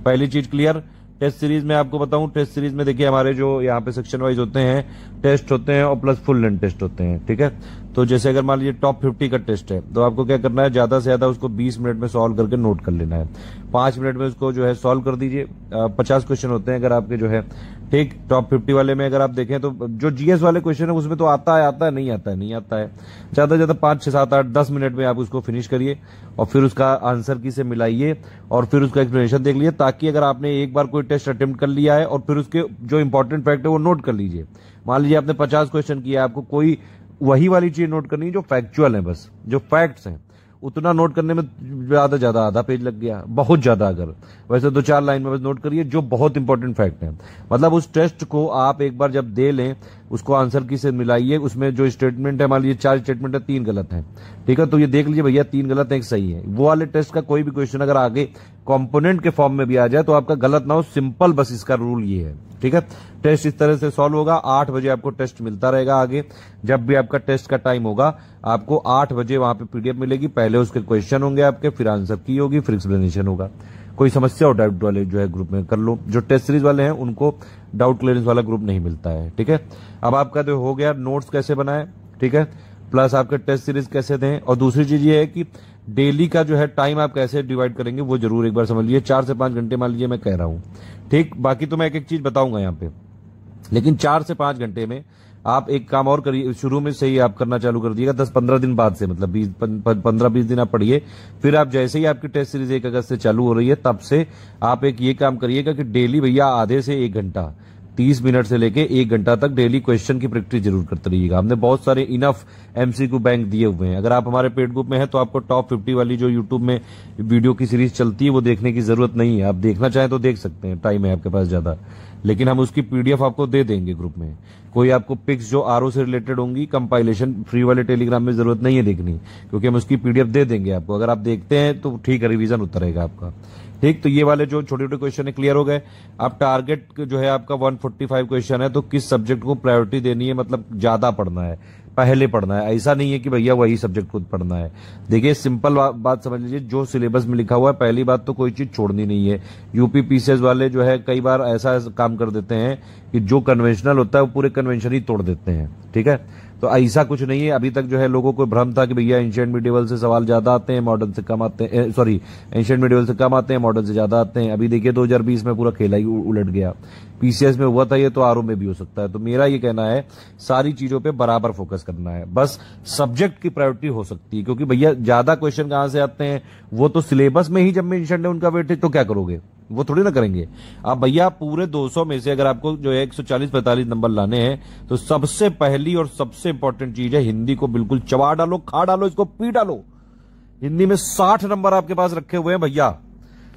A: पहली चीज क्लियर। टेस्ट सीरीज में आपको बताऊं, टेस्ट सीरीज में देखिए हमारे जो यहाँ पे सेक्शन वाइज होते हैं, टेस्ट होते हैं और प्लस फुल लेंथ टेस्ट होते हैं। ठीक है, तो जैसे अगर मान लीजिए टॉप 50 का टेस्ट है तो आपको क्या करना है, ज्यादा से ज्यादा उसको 20 मिनट में सॉल्व करके नोट कर लेना है। 5 मिनट में उसको जो है सॉल्व कर दीजिए। 50 क्वेश्चन होते हैं अगर आपके जो है। ठीक, टॉप 50 वाले में अगर आप देखें तो जो जीएस वाले क्वेश्चन है उसमें तो आता है, नहीं आता है। ज्यादा से ज्यादा 5, 6, 7, 8, 10 मिनट में आप उसको फिनिश करिए और फिर उसका आंसर की से मिलाइए और फिर उसका एक्सप्लेनेशन देख लीजिए, ताकि अगर आपने एक बार कोई टेस्ट अटेम्प्ट कर लिया है और फिर उसके जो इंपॉर्टेंट फैक्ट है वो नोट कर लीजिए। मान लीजिए आपने 50 क्वेश्चन किया, आपको कोई वही वाली चीज नोट करनी है जो फैक्चुअल है, बस जो फैक्ट्स हैं उतना नोट करने में ज्यादा आधा पेज लग गया, बहुत ज्यादा। अगर वैसे तो 4 लाइन में बस नोट करिए जो बहुत इंपॉर्टेंट फैक्ट है। मतलब उस टेस्ट को आप एक बार जब दे लें, उसको आंसर की से मिलाइए। उसमें जो स्टेटमेंट है, मान लीजिए 4 स्टेटमेंट है, 3 गलत है। ठीक है, तो ये देख लीजिए भैया 3 गलत है, 1 सही है। वो वाले टेस्ट का कोई भी क्वेश्चन अगर आगे कंपोनेंट के फॉर्म में भी आ जाए तो आपका गलत ना हो, सिंपल, बस इसका रूल ये है। ठीक है, टेस्ट इस तरह से सॉल्व होगा। 8 बजे आपको टेस्ट मिलता रहेगा। आगे जब भी आपका टेस्ट का टाइम होगा आपको 8 बजे वहां पे पीडीएफ मिलेगी। पहले उसके क्वेश्चन होंगे आपके, फिर आंसर की होगी, फिर एक्सप्लेनेशन होगा। कोई समस्या हो डाउट वाले जो है ग्रुप में कर लो। जो टेस्ट सीरीज वाले हैं उनको डाउट क्लियरेंस वाला ग्रुप नहीं मिलता है। ठीक है, अब आपका जो हो गया नोट्स कैसे बनाए, ठीक है, प्लस आपके टेस्ट सीरीज कैसे दें। और दूसरी चीज ये है कि डेली का जो है टाइम आप कैसे डिवाइड करेंगे वो जरूर एक बार समझ लीजिए। 4 से 5 घंटे मान लीजिए मैं कह रहा हूं। ठीक, बाकी तो मैं एक एक चीज बताऊंगा यहाँ पे, लेकिन 4 से 5 घंटे में आप एक काम और करिए। शुरू में से ही आप करना चालू कर दिएगा, 10-15 दिन बाद से, मतलब 15-20 दिन आप पढ़िए। फिर आप जैसे ही आपकी टेस्ट सीरीज 1 अगस्त से चालू हो रही है तब से आप एक ये काम करिएगा कि डेली भैया आधे से 1 घंटा, 30 मिनट से लेके 1 घंटा तक डेली क्वेश्चन की प्रैक्टिस जरूर करते रहिएगा। हमने बहुत सारे इनफ एमसीक्यू बैंक दिए हुए हैं। अगर आप हमारे पेड ग्रुप में हैं तो आपको टॉप 50 वाली जो यूट्यूब में वीडियो की सीरीज चलती है वो देखने की जरूरत नहीं है। आप देखना चाहें तो देख सकते हैं, टाइम है आपके पास ज्यादा, लेकिन हम उसकी पीडीएफ आपको दे देंगे ग्रुप में। कोई आपको पिक्स जो आरओ से रिलेटेड होंगी, कंपाइलेशन फ्री वाले टेलीग्राम में जरूरत नहीं है देखनी, क्योंकि हम उसकी पीडीएफ दे देंगे आपको। अगर आप देखते हैं तो ठीक है, रिवीजन होता रहेगा आपका। ठीक, तो ये वाले जो छोटे छोटे क्वेश्चन है क्लियर हो गए। अब टारगेट जो है आपका 145 क्वेश्चन है, तो किस सब्जेक्ट को प्रायोरिटी देनी है, मतलब ज्यादा पढ़ना है। पहले पढ़ना है। ऐसा नहीं है कि भैया वही सब्जेक्ट खुद पढ़ना है। देखिए सिंपल बात समझ लीजिए, जो सिलेबस में लिखा हुआ है पहली बात तो कोई चीज छोड़नी नहीं है। यूपी पीसीएस वाले जो है कई बार ऐसा काम कर देते हैं कि जो कन्वेंशनल होता है वो पूरे कन्वेंशन ही तोड़ देते हैं, ठीक है। तो ऐसा कुछ नहीं है। अभी तक जो है लोगों को भ्रम था कि भैया एंशिएंट मिडिवल से सवाल ज्यादा आते हैं, मॉडर्न से कम आते हैं, सॉरी एंशिएंट मिडिवल से कम आते हैं, मॉडर्न से ज्यादा आते हैं। अभी देखिए 2020 में पूरा खेला ही उलट गया। पीसीएस में हुआ था ये, तो आरओ में भी हो सकता है। तो मेरा ये कहना है सारी चीजों पे बराबर फोकस करना है, बस सब्जेक्ट की प्रायोरिटी हो सकती है। क्योंकि भैया ज्यादा क्वेश्चन कहां से आते हैं, वो तो सिलेबस में ही जब मेंशन है उनका वेटेज, तो क्या करोगे, वो थोड़ी ना करेंगे। अब भैया पूरे 200 में से अगर आपको जो है 140-45 नंबर लाने हैं, तो सबसे पहली और सबसे इंपॉर्टेंट चीज है हिंदी को बिल्कुल चबा डालो, खा डालो, इसको पी डालो। हिंदी में 60 नंबर आपके पास रखे हुए हैं भैया,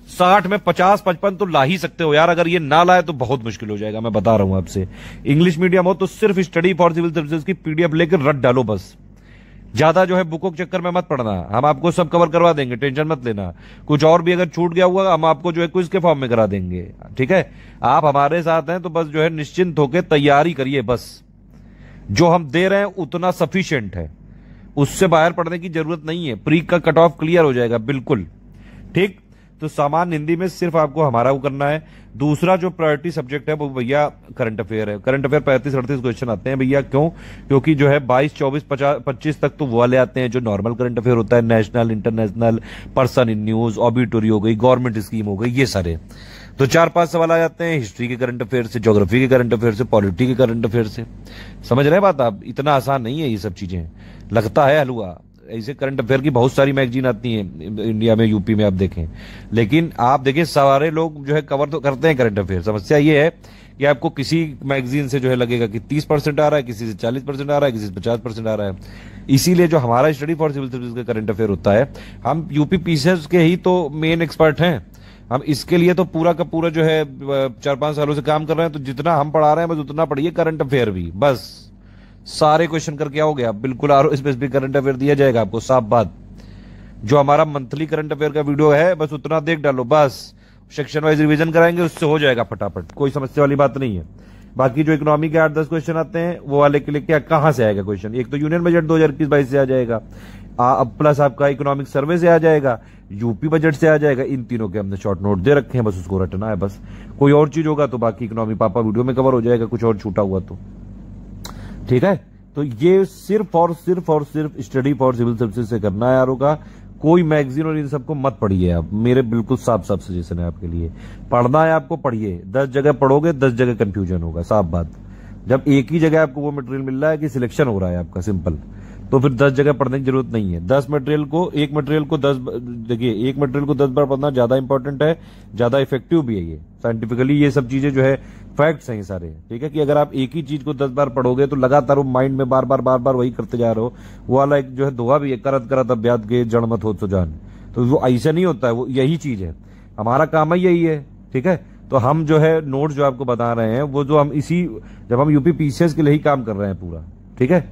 A: 60 में 50-55 तो ला ही सकते हो यार। अगर ये ना लाए तो बहुत मुश्किल हो जाएगा, मैं बता रहा हूं आपसे। इंग्लिश मीडियम हो तो सिर्फ स्टडी फॉर सिविल सर्विसेज की पीडीएफ लेकर रट डालो बस। ज्यादा जो है बुकों के चक्कर में मत पड़ना, हम आपको सब कवर करवा देंगे, टेंशन मत लेना। कुछ और भी अगर छूट गया हुआ हम आपको जो है क्विज के फॉर्म में करा देंगे, ठीक है। आप हमारे साथ हैं तो बस जो है निश्चिंत होकर तैयारी करिए, बस जो हम दे रहे हैं उतना सफिशिएंट है, उससे बाहर पढ़ने की जरूरत नहीं है। प्री का कट ऑफ क्लियर हो जाएगा बिल्कुल, ठीक। तो सामान्य हिंदी में सिर्फ आपको हमारा वो करना है। दूसरा जो प्रायोरिटी सब्जेक्ट है वो भैया करंट अफेयर है। करंट अफेयर 35-38 क्वेश्चन आते हैं भैया, क्यों? क्योंकि जो है 22, 24, 50, 25 तक तो वो वाले आते हैं जो नॉर्मल करंट अफेयर होता है, national, international, person in news, obituary हो गई, गवर्नमेंट स्कीम हो गई, ये सारे। तो 4-5 सवाल आ जाते हैं हिस्ट्री के करंट अफेयर से, ज्योग्राफी के करंट अफेयर से, पॉलिटी के करंट अफेयर से। समझ रहे हैं बात आप? इतना आसान नहीं है ये सब चीजें, लगता है हलवा। ऐसे करंट अफेयर की बहुत सारी मैगजीन आती हैं इंडिया में, यूपी में आप देखें, लेकिन आप देखिए सारे लोग जो है कवर तो करते हैं करंट अफेयर। समस्या ये है कि आपको किसी मैगजीन से जो है लगेगा कि 30% आ रहा है, किसी से 40% आ रहा है, किसी से 50% आ रहा है। इसीलिए जो हमारा स्टडी फॉर सिविल सर्विस का करंट अफेयर होता है, हम यूपी पीसीएस के ही तो मेन एक्सपर्ट हैं। हम इसके लिए तो पूरा का पूरा जो है 4-5 सालों से काम कर रहे हैं। तो जितना हम पढ़ा रहे हैं बस उतना पढ़िए करंट अफेयर भी, बस सारे क्वेश्चन करके आओगे आप, बिल्कुल आरओ स्पेसिफिक करंट अफेयर दिया जाएगा आपको, साफ बात। जो हमारा मंथली करंट अफेयर का वीडियो है बस उतना देख डालो, बस सेक्शन वाइज रिवीजन कराएंगे, उससे हो जाएगा फटाफट, कोई समस्या वाली बात नहीं है। बाकी जो इकोनॉमी के 8-10 क्वेश्चन आते हैं वो वाले के लिए क्या, कहां से आएगा क्वेश्चन? एक तो यूनियन बजट 2021-22 से आ जाएगा, प्लस आपका इकोनॉमिक सर्वे से आ जाएगा, यूपी बजट से आ जाएगा। इन तीनों के हमने शॉर्ट नोट दे रखे हैं, बस उसको रटना है बस। कोई और चीज होगा तो बाकी इकोनॉमी पापा वीडियो में कवर हो जाएगा, कुछ और छूटा हुआ तो, ठीक है। तो ये सिर्फ और सिर्फ स्टडी फॉर सिविल सर्विसेज से करना है यारों का। कोई मैगजीन और इन सबको मत पढ़िए आप, मेरे बिल्कुल साफ साफ सजेशन है आपके लिए। पढ़ना है आपको, पढ़िए। 10 जगह पढ़ोगे 10 जगह कंफ्यूजन होगा, साफ बात। जब एक ही जगह आपको वो मटेरियल मिल रहा है कि सिलेक्शन हो रहा है आपका, सिंपल, तो फिर 10 जगह पढ़ने की जरूरत नहीं है। 10 मटेरियल को, एक मटेरियल को 10, देखिए एक मटेरियल को 10 बार पढ़ना ज्यादा इंपॉर्टेंट है, ज्यादा इफेक्टिव भी है। ये साइंटिफिकली ये सब चीजें जो है फैक्ट्स हैं ये सारे, ठीक है। कि अगर आप एक ही चीज को 10 बार पढ़ोगे तो लगातार वो माइंड में बार बार वही करते जा रहे हो। वो वाला एक जो है दोहा भी है, करत करत अभ्यास के जड़ मत हो तो जान। तो वो ऐसा नहीं होता है, वो यही चीज है, हमारा काम है यही है, ठीक है। तो हम जो है नोट्स जो आपको बता रहे हैं वो जो हम इसी, जब हम यूपी पीसीएस के लिए ही काम कर रहे हैं पूरा, ठीक है।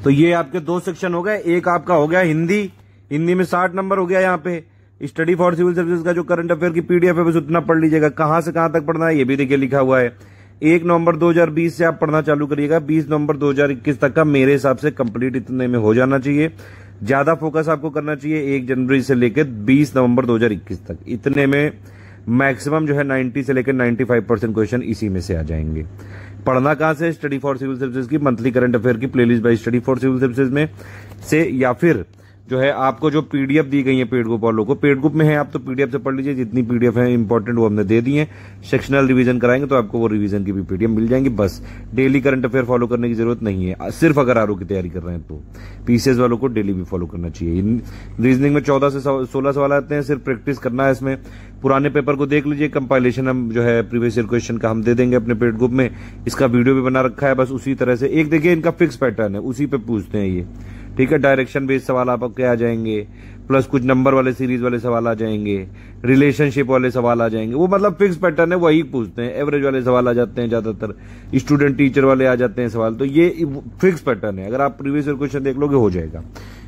A: तो ये आपके 2 सेक्शन हो गए। एक आपका हो गया हिंदी, हिंदी में 60 नंबर हो गया। यहाँ पे स्टडी फॉर सिविल सर्विसेज का जो करंट अफेयर की पीडीएफ है बस उतना पढ़ लीजिएगा। कहां से कहां तक पढ़ना है ये भी देखिए लिखा हुआ है। 1 नवंबर 2020 से आप पढ़ना चालू करिएगा। 20 नवंबर 2021 तक का मेरे हिसाब से कंप्लीट इतने में हो जाना चाहिए। ज्यादा फोकस आपको करना चाहिए 1 जनवरी से लेकर 20 नवंबर 2021 तक। इतने में मैक्सिमम जो है 90 से लेकर 95% क्वेश्चन इसी में से आ जाएंगे। पढ़ना कहां से? स्टडी फॉर सिविल सर्विसेज की मंथली करंट अफेयर की playlist by study for civil services में से, या फिर जो है आपको जो पीडीएफ दी गई है पेड ग्रुप वालों को, पेड ग्रुप में है आप तो पीडीएफ से पढ़ लीजिए। जितनी पीडीएफ है इंपॉर्टेंट वो हमने दे दी है। सेक्शनल रिवीजन कराएंगे तो आपको वो रिवीजन की भी पीडीएफ मिल जाएंगी। बस डेली करंट अफेयर फॉलो करने की जरूरत नहीं है, सिर्फ अगर आरओ की तैयारी कर रहे हैं तो। पीसीएस वालों को डेली भी फॉलो करना चाहिए। रीजनिंग में 14 से 16 सवाल आते हैं, सिर्फ प्रैक्टिस करना है इसमें। पुराने पेपर को देख लीजिए, कंपाइलेशन हम जो है प्रीवियस ईयर क्वेश्चन का हम दे देंगे अपने पेड ग्रुप में। इसका वीडियो भी बना रखा है, बस उसी तरह से एक देखिए इनका फिक्स पैटर्न है, उसी पे पूछते हैं ये, ठीक है। डायरेक्शन बेस्ड सवाल आपके आ जाएंगे, प्लस कुछ नंबर वाले सीरीज वाले सवाल आ जाएंगे, रिलेशनशिप वाले सवाल आ जाएंगे। वो मतलब फिक्स पैटर्न है, वही पूछते हैं। एवरेज वाले सवाल आ जाते हैं ज्यादातर, स्टूडेंट टीचर वाले आ जाते हैं सवाल। तो ये फिक्स पैटर्न है, अगर आप प्रीवियस ईयर क्वेश्चन देख लोगे हो जाएगा।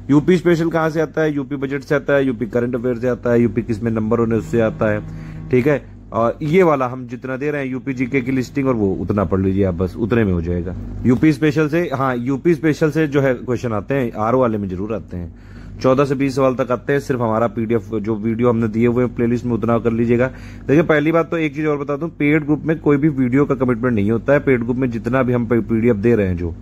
A: यूपी स्पेशल कहां से आता है? यूपी बजट से आता है, यूपी करंट अफेयर से आता है, यूपी किसमें नंबर होने उससे आता है, ठीक है। और ये वाला हम जितना दे रहे हैं यूपी जीके की लिस्टिंग, और वो उतना पढ़ लीजिए आप, बस उतने में हो जाएगा। यूपी स्पेशल से, हाँ यूपी स्पेशल से जो है क्वेश्चन आते हैं, आरओ वाले में जरूर आते हैं। 14 से 20 सवाल तक आते हैं। सिर्फ हमारा पीडीएफ जो वीडियो हमने दिए हुए प्लेलिस्ट में उतना कर लीजिएगा। देखिए पहली बात तो एक चीज और बता दूं, पेड ग्रुप में कोई भी वीडियो का कमिटमेंट नहीं होता है। पेड ग्रुप में जितना भी हम पीडीएफ दे रहे हैं, जो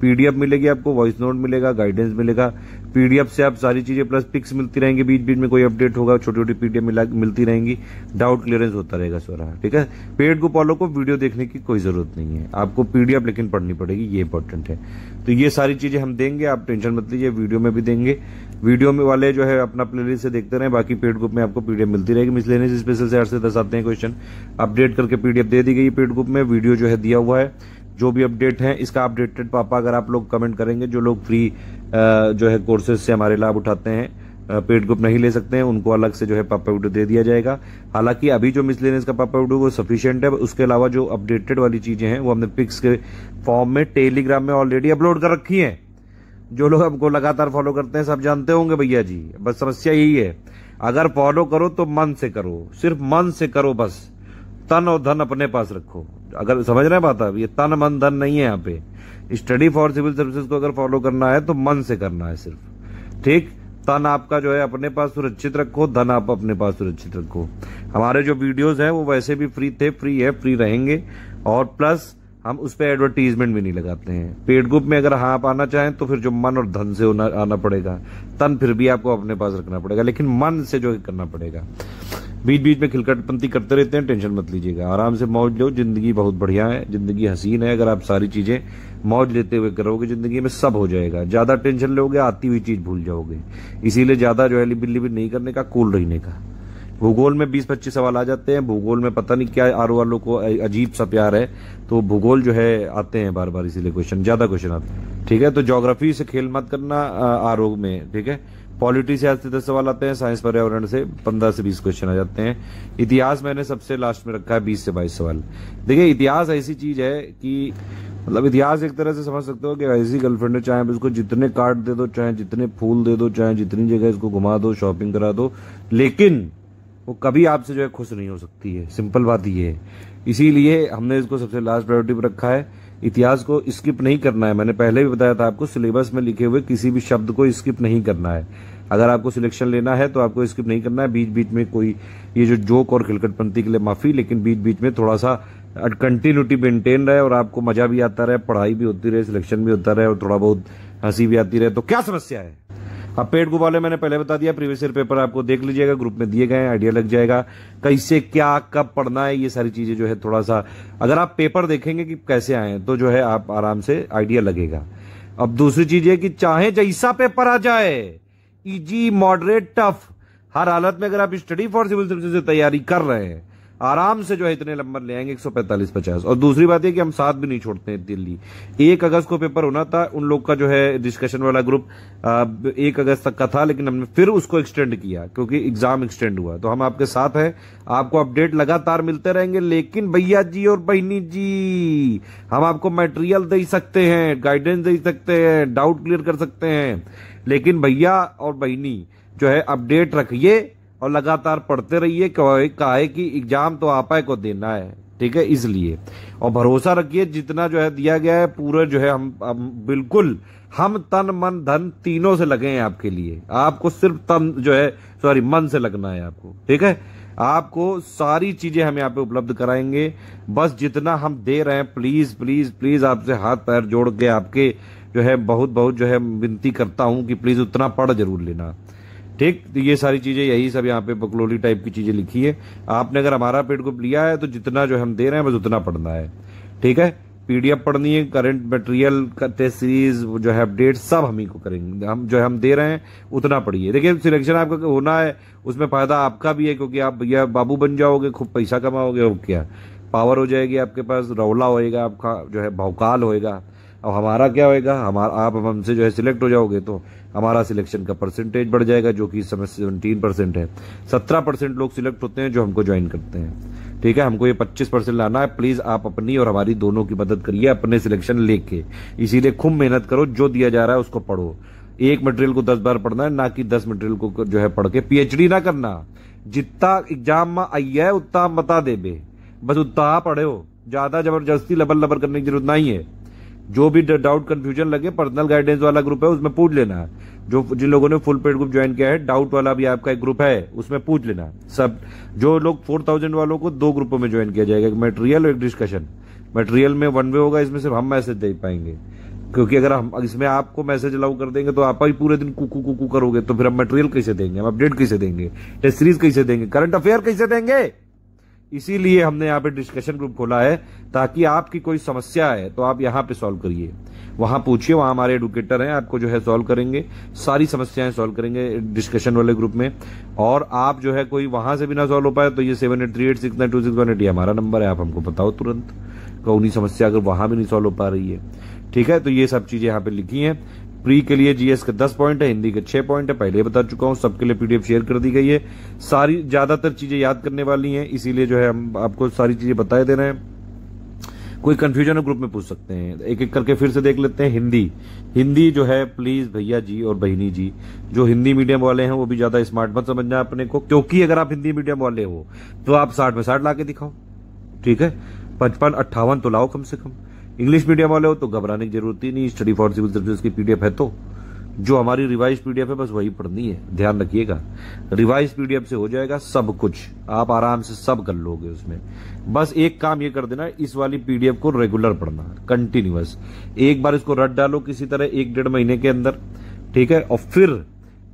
A: पीडीएफ मिलेगी आपको, वॉइस नोट मिलेगा, गाइडेंस मिलेगा, पीडीएफ से आप सारी चीजें प्लस पिक्स मिलती रहेंगी, बीच बीच में कोई अपडेट होगा, छोटी छोटी पीडीएफ मिलती रहेंगी, डाउट क्लियरेंस होता रहेगा सारा, ठीक है। पेड ग्रुप वालों को वीडियो देखने की कोई जरूरत नहीं है, आपको पीडीएफ लेकिन पढ़नी पड़ेगी, ये इंपॉर्टेंट है। तो ये सारी चीजें हम देंगे, आप टेंशन मत लीजिए, वीडियो में भी देंगे। वीडियो में वाले जो है अपना प्लेलिस्ट से देखते रहे, बाकी पेड ग्रुप में आपको पीडीएफ मिलती रहेगी। मिसलेनियस स्पेशल से 8 से 10 आते हैं क्वेश्चन, अपडेट करके पीडीएफ दे दी गई पेड ग्रुप में, वीडियो जो है दिया हुआ है। जो भी अपडेट है इसका अपडेटेड पापा अगर आप लोग कमेंट करेंगे, जो लोग फ्री जो है कोर्सेज से हमारे लाभ उठाते हैं, पेड ग्रुप नहीं ले सकते हैं, उनको अलग से जो है पापा वीडियो दे दिया जाएगा। हालांकि अभी जो मिसलेनियस का पापा वीडियो वो सफिशिएंट है, उसके अलावा जो अपडेटेड वाली चीजें हैं वो हमने पिक्स के फॉर्म में टेलीग्राम में ऑलरेडी अपलोड कर रखी है। जो लोग हमको लगातार फॉलो करते हैं सब जानते होंगे भैया जी। बस समस्या यही है, अगर फॉलो करो तो मन से करो, सिर्फ मन से करो, बस तन और धन अपने पास रखो। अगर समझ रहे हैं बात, अब ये तन मन धन नहीं है यहाँ पे। स्टडी फॉर सिविल सर्विसेज को अगर फॉलो करना है तो मन से करना है सिर्फ, ठीक। तन आपका जो है अपने पास सुरक्षित रखो, धन आप अपने पास सुरक्षित रखो। हमारे जो वीडियोस हैं वो वैसे भी फ्री थे, फ्री है, फ्री रहेंगे, और प्लस हम उस पर एडवर्टीजमेंट भी नहीं लगाते हैं। पेड ग्रुप में अगर हाँ आप आना चाहें तो फिर जो मन और धन से आना पड़ेगा, तन फिर भी आपको अपने पास रखना पड़ेगा, लेकिन मन से जो करना पड़ेगा। बीच बीच में खिलखटपंती करते रहते हैं, टेंशन मत लीजिएगा, आराम से मौज लो। जिंदगी बहुत बढ़िया है, जिंदगी हसीन है, अगर आप सारी चीजें मौज लेते हुए करोगे जिंदगी में सब हो जाएगा। ज्यादा टेंशन लोगे आती हुई चीज भूल जाओगे, इसीलिए ज्यादा जो है लिबिल लिबिल नहीं करने का, कूल रहने का। भूगोल में 20-25 सवाल आ जाते हैं। भूगोल में पता नहीं क्या आरओ वालों को अजीब सा प्यार है, तो भूगोल जो है आते हैं बार बार, इसीलिए क्वेश्चन ज्यादा क्वेश्चन आते हैं, ठीक है। तो ज्योग्राफी से खेल मत करना आरओ में, ठीक है। पॉलिटी से 8 से 10 सवाल आते हैं, साइंस पर्यावरण से 15 से 20 क्वेश्चन आ जाते हैं। इतिहास मैंने सबसे लास्ट में रखा है, 20 से 22 सवाल। देखिए इतिहास ऐसी चीज है कि मतलब इतिहास एक तरह से समझ सकते हो कि ऐसी गर्लफ्रेंड है, चाहे आप इसको जितने कार्ड दे दो, चाहे जितने फूल दे दो, चाहे जितनी जगह इसको घुमा दो, शॉपिंग करा दो, लेकिन वो कभी आपसे जो है खुश नहीं हो सकती है। सिंपल बात ये है, इसीलिए हमने इसको सबसे लास्ट प्रायोरिटी पर रखा है। इतिहास को स्किप नहीं करना है, मैंने पहले भी बताया था आपको, सिलेबस में लिखे हुए किसी भी शब्द को स्किप नहीं करना है। अगर आपको सिलेक्शन लेना है तो आपको स्किप नहीं करना है। बीच बीच में कोई ये जो जोक और खिलखटपंती के लिए माफी, लेकिन बीच बीच में थोड़ा सा कंटिन्यूटी मेंटेन रहे और आपको मजा भी आता रहे, पढ़ाई भी होती रहे, सिलेक्शन भी होता रहे और थोड़ा बहुत हंसी भी आती रहे, तो क्या समस्या है। अब पेड ग्रुप वाले मैंने पहले बता दिया, प्रीवियस ईयर पेपर आपको देख लीजिएगा, ग्रुप में दिए गए, आइडिया लग जाएगा कैसे क्या कब पढ़ना है, ये सारी चीजें जो है थोड़ा सा अगर आप पेपर देखेंगे कि कैसे आए तो जो है आप आराम से आइडिया लगेगा। अब दूसरी चीज है कि चाहे जैसा पेपर आ जाए, इजी मॉडरेट टफ, हर हालत में अगर आप स्टडी फॉर सिविल सर्विसेज से तैयारी कर रहे हैं आराम से जो है इतने नंबर ले आएंगे 145-50। और दूसरी बात है कि हम साथ भी नहीं छोड़ते हैं दिल्ली। 1 अगस्त को पेपर होना था, उन लोग का जो है डिस्कशन वाला ग्रुप 1 अगस्त तक का था, लेकिन हमने फिर उसको एक्सटेंड किया क्योंकि एग्जाम एक्सटेंड हुआ। तो हम आपके साथ हैं, आपको अपडेट लगातार मिलते रहेंगे। लेकिन भैया जी और बहनी जी, हम आपको मटेरियल दे सकते हैं, गाइडेंस दे सकते हैं, डाउट क्लियर कर सकते हैं, लेकिन भैया और बहनी जो है अपडेट रखिए और लगातार पढ़ते रहिए। काहे कि एग्जाम तो आपा को देना है, ठीक है, इसलिए। और भरोसा रखिए, जितना जो है दिया गया है पूरा जो है हम बिल्कुल हम तन मन धन तीनों से लगे हैं आपके लिए। आपको सिर्फ तन जो है मन से लगना है आपको, ठीक है। आपको सारी चीजें हम यहाँ पे उपलब्ध कराएंगे। बस जितना हम दे रहे हैं, प्लीज प्लीज प्लीज आपसे हाथ पैर जोड़ के आपके जो है बहुत बहुत जो है विनती करता हूं कि प्लीज उतना पढ़ जरूर लेना, ठीक। तो ये सारी चीजें यही सब यहाँ पे बकलोली टाइप की चीजें लिखी है। आपने अगर हमारा पेड ग्रुप लिया है तो जितना जो हम दे रहे हैं बस उतना पढ़ना है, ठीक है। पीडीएफ पढ़नी है, करंट मटेरियल, टेस्ट सीरीज जो है अपडेट सब हम ही को करेंगे। हम जो है हम दे रहे हैं उतना पढ़िए। देखिए सिलेक्शन आपका होना है, उसमें फायदा आपका भी है क्योंकि आप भैया बाबू बन जाओगे, खूब पैसा कमाओगे, और क्या पावर हो जाएगी आपके पास, रौला होएगा आपका जो है भौकाल होएगा। और हमारा क्या होएगा, आप हमसे जो है सिलेक्ट हो जाओगे तो हमारा सिलेक्शन का परसेंटेज बढ़ जाएगा, जो कि इस समय 17% है। 17% लोग सिलेक्ट होते हैं जो हमको ज्वाइन करते हैं, ठीक है। हमको ये 25% लाना है। प्लीज आप अपनी और हमारी दोनों की मदद करिए अपने सिलेक्शन लेके। इसीलिए खूब मेहनत करो, जो दिया जा रहा है उसको पढ़ो। एक मटेरियल को 10 बार पढ़ना है, ना कि 10 मटेरियल को जो है पढ़ के पीएचडी ना करना। जितना एग्जाम में आई है उतना बता दे बे, बस उतना पढ़े हो, ज्यादा जबरदस्ती लबर करने की जरूरत नहीं है। जो भी डाउट कंफ्यूजन लगे, पर्सनल गाइडेंस वाला ग्रुप है उसमें पूछ लेना। जो जिन लोगों ने फुल पेड ग्रुप ज्वाइन किया है, डाउट वाला भी आपका एक ग्रुप है, उसमें पूछ लेना सब। जो लोग 4000 वालों को 2 ग्रुपों में ज्वाइन किया जाएगा, एक मटेरियल और एक डिस्कशन। मटेरियल में 1 वे होगा, इसमें सिर्फ हम मैसेज दे पाएंगे, क्योंकि अगर हम इसमें आपको मैसेज अलाउ कर देंगे तो आप ही पूरे दिन कुकू कुकू करोगे, तो फिर हम मटेरियल कैसे देंगे, हम अपडेट कैसे देंगे, टेस्ट सीरीज कैसे देंगे, करंट अफेयर कैसे देंगे। इसीलिए हमने यहाँ पे डिस्कशन ग्रुप खोला है, ताकि आपकी कोई समस्या है तो आप यहाँ पे सॉल्व करिए, वहां पूछिए, वहां हमारे एडुकेटर हैं, आपको जो है सॉल्व करेंगे, सारी समस्याएं सॉल्व करेंगे डिस्कशन वाले ग्रुप में। और आप जो है कोई वहां से भी ना सॉल्व हो पाए तो ये 7838692618 ये हमारा नंबर है, आप हमको बताओ तुरंत कौन समस्या अगर वहां भी नहीं सॉल्व हो पा रही है, ठीक है। तो ये सब चीजें यहाँ पे लिखी हैं। प्री के लिए जीएस के 10 पॉइंट है, हिंदी के 6 पॉइंट है, पहले बता चुका हूं। सबके लिए पीडीएफ शेयर कर दी गई है, सारी ज्यादातर चीजें याद करने वाली हैं, इसीलिए जो है हम आपको सारी चीजें बताए दे रहे हैं। कोई कंफ्यूजन है ग्रुप में पूछ सकते हैं, एक एक करके फिर से देख लेते हैं। हिंदी जो है प्लीज भैया जी और बहनी जी, जो हिंदी मीडियम वाले हैं वो भी ज्यादा स्मार्ट मत समझना अपने को, क्योंकि अगर आप हिंदी मीडियम वाले हो तो आप 60 में 60 ला के दिखाओ, ठीक है। 55-58 तो लाओ कम से कम। इंग्लिश मीडियम वाले हो तो घबराने की जरूरत ही नहीं, स्टडी फॉर सिविल सर्विसेज की पीडीएफ है, तो जो हमारी रिवाइज पीडीएफ है बस वही पढ़नी है, ध्यान रखिएगा। रिवाइज पीडीएफ से हो जाएगा सब कुछ, आप आराम से सब कर लोगे उसमें। बस एक काम ये कर देना, इस वाली पीडीएफ को रेगुलर पढ़ना, कंटिन्यूअस। एक बार इसको रट डालो किसी तरह 1-1.5 महीने के अंदर, ठीक है। और फिर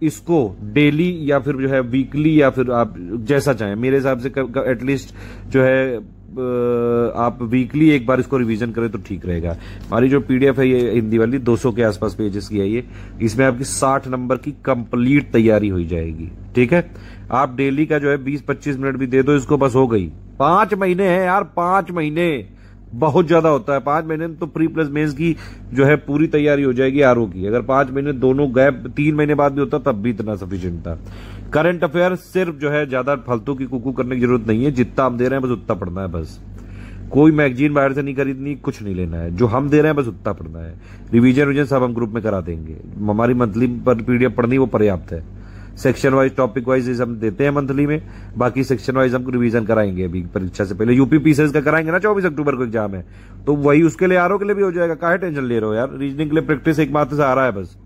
A: इसको डेली या फिर जो है वीकली या फिर आप जैसा चाहें, मेरे हिसाब से एटलीस्ट जो है आप वीकली एक बार इसको रिवीजन करें तो ठीक रहेगा। हमारी जो पीडीएफ है ये हिंदी वाली 200 के आसपास पेजेस की है ये, इसमें आपकी 60 नंबर की कंप्लीट तैयारी हो जाएगी, ठीक है। आप डेली का जो है 20-25 मिनट भी दे दो इसको, बस हो गई। 5 महीने हैं यार, 5 महीने बहुत ज्यादा होता है। 5 महीने तो प्री प्लस मेंस की जो है पूरी तैयारी हो जाएगी आरओ की। अगर 5 महीने दोनों गैप 3 महीने बाद भी होता तब भी इतना सफिशिएंट था। करंट अफेयर सिर्फ जो है ज्यादा फालतू की कुकू करने की जरूरत नहीं है, जितना हम दे रहे हैं बस उतना पढ़ना है। बस कोई मैगजीन बाहर से नहीं खरीदनी, कुछ नहीं लेना है, जो हम दे रहे हैं बस उतना पढ़ना है। रिवीजन सब हम ग्रुप में करा देंगे, हमारी मंथली पर पीडीएफ पढ़नी वो पर्याप्त है। सेक्शन वाइज टॉपिक वाइज हम देते हैं मंथली में, बाकी सेक्शन वाइज हम रिवीजन कराएंगे अभी परीक्षा से पहले। यूपी पीसीएस का कराएंगे ना, 24 अक्टूबर को एग्जाम है, तो वही उसके लिए आरओ के लिए भी हो जाएगा। काहे टेंशन ले रहे हो यार, रीजनिंग के लिए प्रैक्टिस एक मात्र से आ रहा है, बस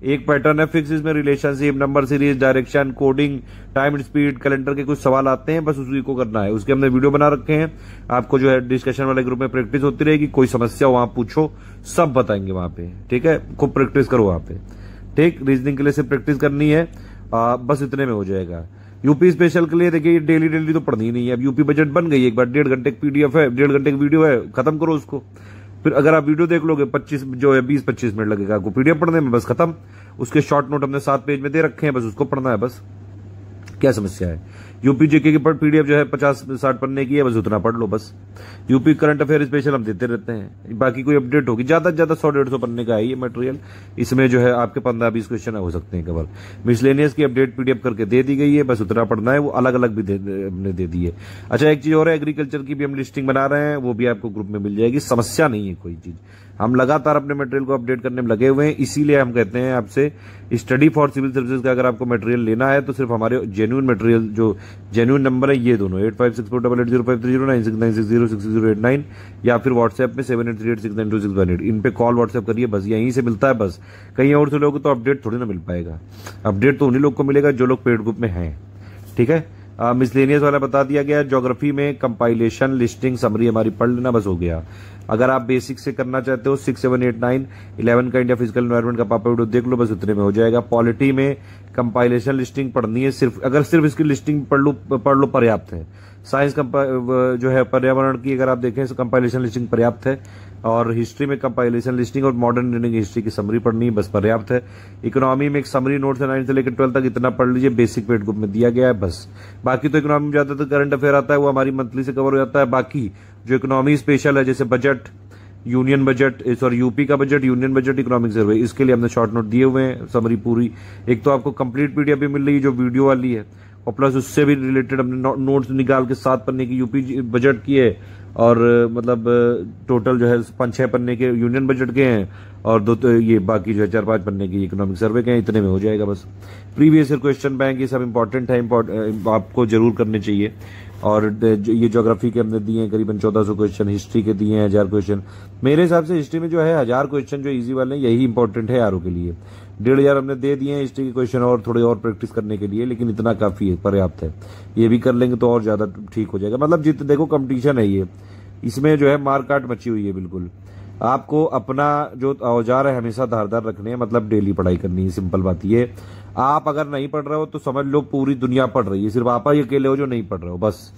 A: एक पैटर्न है फिक्स, इसमें relationship, number series, direction, coding, time speed, calendar के कुछ सवाल आते हैं, बस उसी को करना है। उसके हमने वीडियो बना रखे हैं, आपको जो है डिस्कशन वाले ग्रुप में प्रैक्टिस होती रहेगी। कोई समस्या वहां पूछो, सब बताएंगे वहां पे, ठीक है। खूब प्रैक्टिस करो वहां पे, ठीक। रीजनिंग के लिए सिर्फ प्रैक्टिस करनी है, बस इतने में हो जाएगा। यूपी स्पेशल के लिए देखिए डेली तो पढ़नी ही नहीं है। अब यूपी बजट बन गई, एक बार 1.5 घंटे की पीडीएफ है, 1.5 घंटे की वीडियो है, खत्म करो उसको। फिर अगर आप वीडियो देख लोगे 20-25 मिनट लगेगा आपको पीडीएफ पढ़ने में, बस खत्म। उसके शॉर्ट नोट हमने 7 पेज में दे रखे हैं, बस उसको पढ़ना है बस। क्या समस्या है? यूपी जीके की पीडीएफ जो है 50-60 पन्ने की है, बस उतना पढ़ लो बस। यूपी करंट अफेयर स्पेशल हम देते रहते हैं, बाकी कोई अपडेट होगी ज्यादा से ज्यादा 100-150 पन्ने का है ये मटेरियल। इसमें जो है आपके 15-20 क्वेश्चन हो सकते हैं कवर। मिसलेनियस की अपडेट पीडीएफ करके दे दी गई है, बस उतना पढ़ना है, वो अलग अलग भी हमने दे दी है। अच्छा, एक चीज और है, एग्रीकल्चर की भी हम लिस्टिंग बना रहे हैं, वो भी आपको ग्रुप में मिल जाएगी, समस्या नहीं है कोई चीज। हम लगातार अपने मटेरियल को अपडेट करने में लगे हुए हैं, इसीलिए हम कहते हैं आपसे स्टडी फॉर सिविल सर्विसेज का अगर आपको मटेरियल लेना है तो सिर्फ हमारे जेन्युइन मटेरियल, जो जेन्युइन नंबर है ये दोनों 8564880530 9696066089 या फिर व्हाट्सएप में 7838692618 इन पे कॉल व्हाट्सएप करिए, बस यहीं से मिलता है। बस कहीं और से लोगों को तो अपडेट थोड़ी ना मिल पाएगा। अपडेट तो उन्हीं लोग को मिलेगा जो लोग पेड ग्रुप में हैं, ठीक है। मिसलेनियस वाला बता दिया गया। ज्योग्राफी में कंपाइलेशन, लिस्टिंग, समरी हमारी पढ़ लेना, बस हो गया। अगर आप बेसिक से करना चाहते हो 6, 7, 8, 9, 11 का इंडिया फिजिकल एनवायरनमेंट का पापा वीडियो देख लो, बस उतने में हो जाएगा। पॉलिटी में कंपाइलेशन, लिस्टिंग पढ़नी है सिर्फ, अगर सिर्फ इसकी लिस्टिंग पढ़ लो पर्याप्त है। साइंस जो है पर्यावरण की अगर आप देखें तो कंपाइलेशन लिस्टिंग पर्याप्त है, और हिस्ट्री में कंपाइलेशन लिस्टिंग और मॉडर्न इंडियन हिस्ट्री की समरी पढ़नी है, बस पर्याप्त है। इकोनॉमी में एक समरी नोट्स है 9 से लेकर 12 तक, इतना पढ़ लीजिए, बेसिक पेड ग्रुप में दिया गया है बस। बाकी तो इकोनॉमी में ज्यादातर करंट अफेयर आता है, वो हमारी मंथली से कवर हो जाता है। बाकी जो इकोनॉमी स्पेशल है, जैसे budget, union budget, sorry UP का budget, union budget, economic survey, इसके लिए हमने शॉर्ट नोट दिए हुए हैं, समरी पूरी। एक तो आपको कंप्लीट पीडीएफ भी मिल रही है जो वीडियो वाली है, और प्लस उससे भी रिलेटेड हमने नोट्स निकाल के 7 पन्ने की यूपी बजट की है, और मतलब टोटल जो है 5-6 पन्ने के यूनियन बजट के हैं, और 2 ये बाकी जो है 4-5 पन्ने की इकोनॉमिक सर्वे के हैं। इतने में हो जाएगा बस। प्रीवियस ईयर क्वेश्चन बैंक ये सब इंपॉर्टेंट है, आपको जरूर करने चाहिए। और ये ज्योग्राफी के हमने दिए हैं करीबन 1400 क्वेश्चन, हिस्ट्री के दिए हैं 1000 क्वेश्चन। मेरे हिसाब से हिस्ट्री में जो है 1000 क्वेश्चन जो इजी वाले हैं यही इंपॉर्टेंट है आरओ के लिए। 1500 हमने दे दिए हैं हिस्ट्री के क्वेश्चन, और थोड़े और प्रैक्टिस करने के लिए, लेकिन इतना काफी है, पर्याप्त है। ये भी कर लेंगे तो और ज्यादा ठीक हो जाएगा। मतलब जितने देखो कंपटीशन है ये, इसमें जो है मारकाट मची हुई है बिल्कुल। आपको अपना जो औजार है हमेशा धारदार रखने हैं, मतलब डेली पढ़ाई करनी है, सिंपल बात ये। आप अगर नहीं पढ़ रहे हो तो समझ लो पूरी दुनिया पढ़ रही है, सिर्फ आप ही अकेले हो जो नहीं पढ़ रहे हो, बस।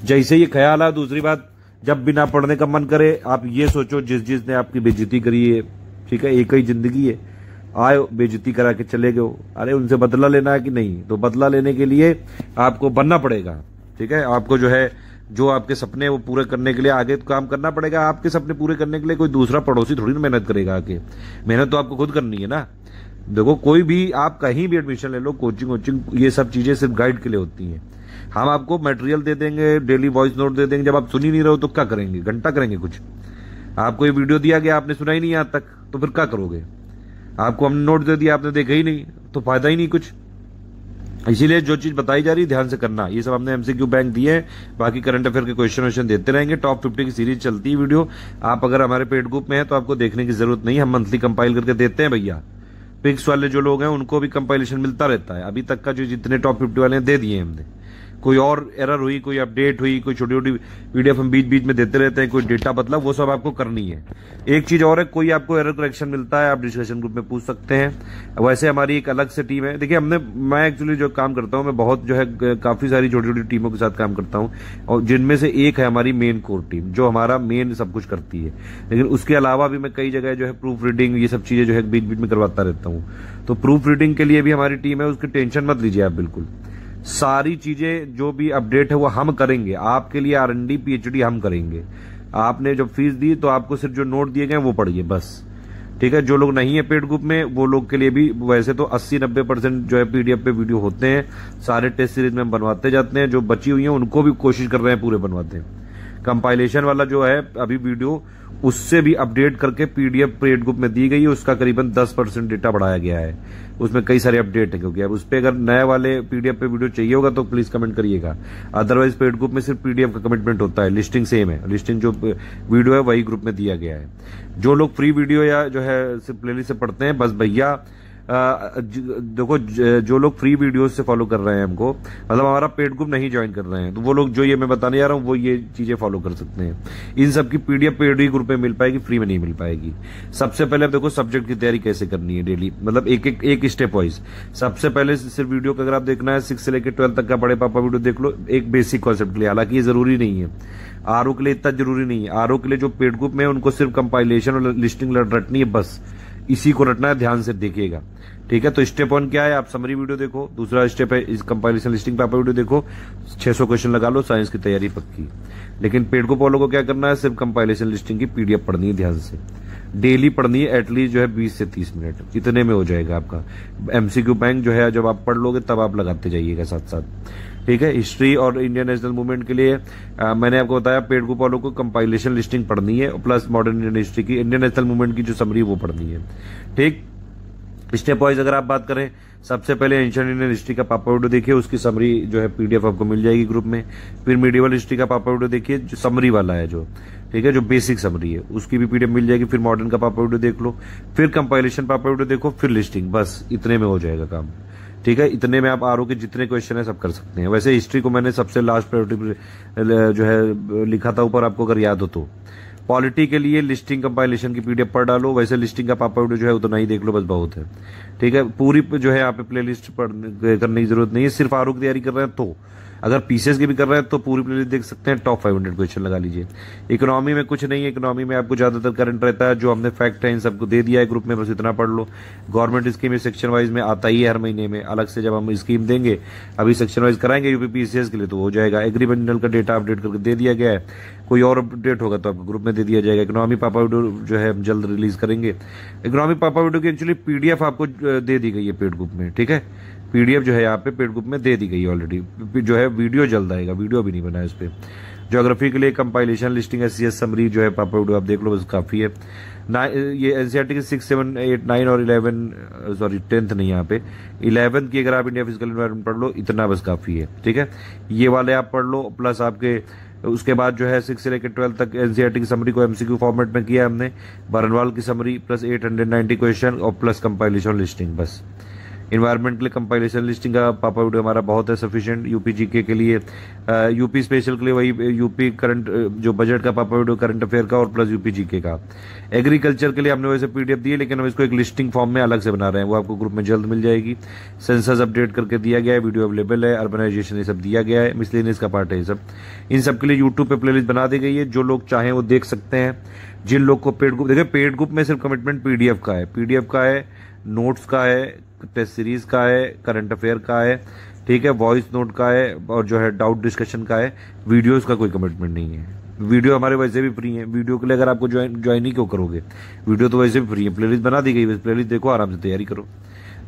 A: जैसे ये ख्याल है। दूसरी बात, जब बिना पढ़ने का मन करे, आप ये सोचो जिसने आपकी बेइज्जती करी है, ठीक है, एक ही जिंदगी है, आए बेइज्जती करा के चले गए, अरे उनसे बदला लेना है कि नहीं? तो बदला लेने के लिए आपको बनना पड़ेगा, ठीक है। आपको जो है, जो आपके सपने वो पूरे करने के लिए आगे काम करना पड़ेगा। आपके सपने पूरे करने के लिए कोई दूसरा पड़ोसी थोड़ी ना मेहनत करेगा आके, मेहनत तो आपको खुद करनी है ना। देखो, कोई भी आप कहीं भी एडमिशन ले लो, कोचिंग, ये सब चीजें सिर्फ गाइड के लिए होती हैं। हम आपको मटेरियल दे देंगे, डेली वॉइस नोट दे देंगे, जब आप सुन ही नहीं रहे हो तो क्या करेंगे? घंटा करेंगे कुछ? आपको ये वीडियो दिया गया, आपने सुना ही नहीं आज तक, तो फिर क्या करोगे? आपको हमने नोट दे दिया, आपने देखा ही नहीं, तो फायदा ही नहीं कुछ। इसीलिए जो चीज बताई जा रही है ध्यान से करना। ये सब हमने एमसीक्यू बैंक दिए हैं, बाकी करंट अफेयर के क्वेश्चन देते रहेंगे। टॉप 50 की सीरीज चलती है वीडियो। आप अगर हमारे पेड ग्रुप में है तो आपको देखने की जरूरत नहीं, हम मंथली कंपाइल करके देते हैं भैया। पिक्स वाले जो लोग हैं उनको भी कंपाइलेशन मिलता रहता है। अभी तक का जो जितने टॉप 50 वाले हैं दे दिए हमने। कोई और एरर हुई, कोई अपडेट हुई, कोई छोटी छोटी पीडीएफ हम बीच बीच में देते रहते हैं, कोई डेटा बदला, वो सब आपको करनी है। एक चीज और है, कोई आपको एरर करेक्शन मिलता है, आप डिस्कशन ग्रुप में पूछ सकते हैं। वैसे हमारी एक अलग से टीम है। देखिए, मैं एक्चुअली जो काम करता हूँ, मैं बहुत जो है काफी सारी छोटी छोटी टीमों के साथ काम करता हूँ, और जिनमें से एक है हमारी मेन कोर टीम, जो हमारा मेन सब कुछ करती है। लेकिन उसके अलावा भी मैं कई जगह जो है प्रूफ रीडिंग, ये सब चीजें जो है बीच बीच में करवाता रहता हूँ। तो प्रूफ रीडिंग के लिए भी हमारी टीम है, उसकी टेंशन मत लीजिए आप बिल्कुल। सारी चीजें जो भी अपडेट है वो हम करेंगे आपके लिए। R&D PhD हम करेंगे। आपने जब फीस दी तो आपको सिर्फ जो नोट दिए गए वो पढ़िए बस, ठीक है। जो लोग नहीं है पेड ग्रुप में, वो लोग के लिए भी वैसे तो 80-90% जो है पीडीएफ पे वीडियो होते हैं, सारे टेस्ट सीरीज में हम बनवाते जाते हैं। जो बची हुई है उनको भी कोशिश कर रहे हैं पूरे बनवाते हैं। कंपाइलेशन वाला जो है अभी वीडियो, उससे भी अपडेट करके पीडीएफ पेड ग्रुप में दी गई है, उसका करीबन 10% डेटा बढ़ाया गया है। उसमें कई सारे अपडेट है, क्योंकि अब उस पर अगर नए वाले पीडीएफ पे वीडियो चाहिए होगा तो प्लीज कमेंट करिएगा। अदरवाइज पेड ग्रुप में सिर्फ पीडीएफ का कमिटमेंट होता है, लिस्टिंग सेम है, लिस्टिंग जो वीडियो है वही ग्रुप में दिया गया है। जो लोग फ्री वीडियो या जो है सिर्फ प्लेलिस्ट से पढ़ते हैं, बस भैया देखो, जो लोग फ्री वीडियोस से फॉलो कर रहे हैं हमको, मतलब हमारा पेड ग्रुप नहीं ज्वाइन कर रहे हैं, तो वो लोग जो ये मैं बताने जा रहा हूँ वो ये चीजें फॉलो कर सकते हैं। इन सब की पीडीएफ पेड ही ग्रुप में मिल पाएगी, फ्री में नहीं मिल पाएगी। सबसे पहले देखो सब्जेक्ट की तैयारी कैसे करनी है डेली, मतलब एक स्टेप वाइज। सबसे पहले सिर्फ वीडियो का अगर आप देखना है 6 से लेकर 12 तक का बड़े पापा वीडियो देख लो, एक बेसिक कॉन्सेप्ट के लिए। हालांकि ये जरूरी नहीं है, आरओ के लिए इतना जरूरी नहीं है। आरओ के लिए जो पेड ग्रुप में है उनको सिर्फ कंपाइलेशन और लिस्टिंग रटनी है बस। इसी को रटना है, ध्यान से देखिएगा, ठीक है। तो स्टेप 1 क्या है, आप समरी वीडियो देखो। दूसरा स्टेप है इस कंपाइलेशन लिस्टिंग पेपर वीडियो देखो, 600 क्वेश्चन लगा लो, साइंस की तैयारी पक्की। लेकिन पेड को फॉलो को क्या करना है, सिर्फ कंपाइलेशन लिस्टिंग की पीडीएफ पढ़नी है, ध्यान से डेली पढ़नी है, एटलीस्ट जो है 20 से 30 मिनट, इतने में हो जाएगा आपका एमसीक्यू बैंक जो है। जब आप पढ़ लोगे तब आप लगाते जाइएगा साथ साथ, ठीक है। हिस्ट्री और इंडियन नेशनल मूवमेंट के लिए मैंने आपको बताया पेड को फॉलो को कंपाइलेशन लिस्टिंग पढ़नी है, प्लस मॉडर्न इंडियन हिस्ट्री की, इंडियन नेशनल मूवमेंट की जो समरी वो पढ़नी है, ठीक। स्टेप वाइज अगर आप बात करें, सबसे पहले एंशिएंट इंडियन हिस्ट्री का पापा वीडियो देखिए, उसकी समरी जो है पीडीएफ आपको मिल जाएगी ग्रुप में। फिर मिडिवल हिस्ट्री का पापा वीडियो देखिए, जो समरी वाला है जो, ठीक है, जो बेसिक समरी है उसकी भी पीडीएफ मिल जाएगी। फिर मॉडर्न का पापा वीडियो देख लो, फिर कंपाइलेशन पापा वीडियो देखो, फिर लिस्टिंग, बस इतने में हो जाएगा काम, ठीक है। इतने में आप आरओ के जितने क्वेश्चन है सब कर सकते हैं। वैसे हिस्ट्री को मैंने सबसे लास्ट प्रायोरिटी जो है लिखा था ऊपर, आपको अगर याद हो तो। पॉलिटी के लिए लिस्टिंग कंपाइलेशन की पीडीएफ पढ़ डालो, वैसे लिस्टिंग का पापा वीडियो जो है उतना ही देख लो, बस बहुत है, ठीक है। पूरी जो है यहाँ पे प्लेलिस्ट करने की जरूरत नहीं है, सिर्फ आरओ की तैयारी कर रहे हैं तो। अगर पीसीएस की भी कर रहे हैं तो पूरी प्लेलिस्ट देख सकते हैं, टॉप 500 क्वेश्चन लगा लीजिए। इकोनॉमी में कुछ नहीं है, इकोनॉमी में आपको ज्यादातर करंट रहता है, जो हमने फैक्ट है इन सबको दे दिया है ग्रुप में, बस इतना पढ़ लो। गवर्नमेंट स्कीम सेक्शन वाइज में आता ही है हर महीने में, अलग से जब हम स्कीम देंगे, अभी सेक्शन वाइज कराएंगे यूपी पीसीएस के लिए तो हो जाएगा। एग्रीमेंटल का डेटा अपडेट करके दे दिया गया है, कोई और अपडेट होगा तो आपको ग्रुप में दे दिया जाएगा। इकोनॉमी पापा वीडियो जो है हम जल्द रिलीज करेंगे। इकोनॉमी पापा वीडियो की एक्चुअली पीडीएफ आपको दे दी गई है पेड ग्रुप में, ठीक है। पीडीएफ जो है यहाँ पे पेड ग्रुप में दे दी गई है ऑलरेडी, जो है वीडियो जल्द आएगा, वीडियो भी नहीं बना है इस पे। ज्योग्राफी के लिए कंपाइलेशन लिस्टिंग एससीएस समरी जो है पापा वीडियो आप देख लो, बस काफी है। ये एनसीईआरटी के 6, 7, 8, 9 और 11 सॉरी 10th नहीं, यहाँ पे 11th की अगर आप इंडिया फिजिकल एनवायरनमेंट पढ़ लो, इतना बस काफी है, ठीक है। ये वाले आप पढ़ लो, प्लस आपके उसके बाद जो है 6 से लेकर 12 तक एनसीईआरटी की समरी को एमसीक्यू फॉर्मेट में किया हमने, बरनवाल की समरी प्लस 890 क्वेश्चन और प्लस कंपाइलेशन लिस्टिंग, बस। इन्वायरमेंट के लिए कंपाइलेशन लिस्टिंग का पापा वीडियो हमारा बहुत है सफिशिएंट। यूपी जीके के लिए, यूपी स्पेशल के लिए वही यूपी करंट जो बजट का पापा वीडियो, करंट अफेयर का और प्लस यूपी जीके का। एग्रीकल्चर के लिए हमने वैसे पीडीएफ दी है, लेकिन हम इसको एक लिस्टिंग फॉर्म में अलग से बना रहे हैं, वो आपको ग्रुप में जल्द मिल जाएगी। सेंसस अपडेट करके दिया गया है, वीडियो अवेलेबल है, अर्बनाइजेशन ये सब दिया गया है, मिसलेनियस का पार्ट है ये सब। इन सब के लिए यूट्यूब पे प्लेलिस्ट बना दी गई है, जो लोग चाहें वो देख सकते हैं। जिन लोग को पेड ग्रुप, देखिए पेड ग्रुप में सिर्फ कमिटमेंट पीडीएफ का है, पीडीएफ का है, नोट्स का है, टेस्ट सीरीज का है, करंट अफेयर का है, ठीक है, वॉइस नोट का है और जो है डाउट डिस्कशन का है। वीडियोस का कोई कमिटमेंट नहीं है, वीडियो हमारे वैसे भी फ्री है। वीडियो के लिए अगर आपको ज्वाइन ही क्यों करोगे, वीडियो तो वैसे भी फ्री है, प्लेलिस्ट बना दी गई है, प्लेलिस्ट देखो, आराम से तैयारी करो।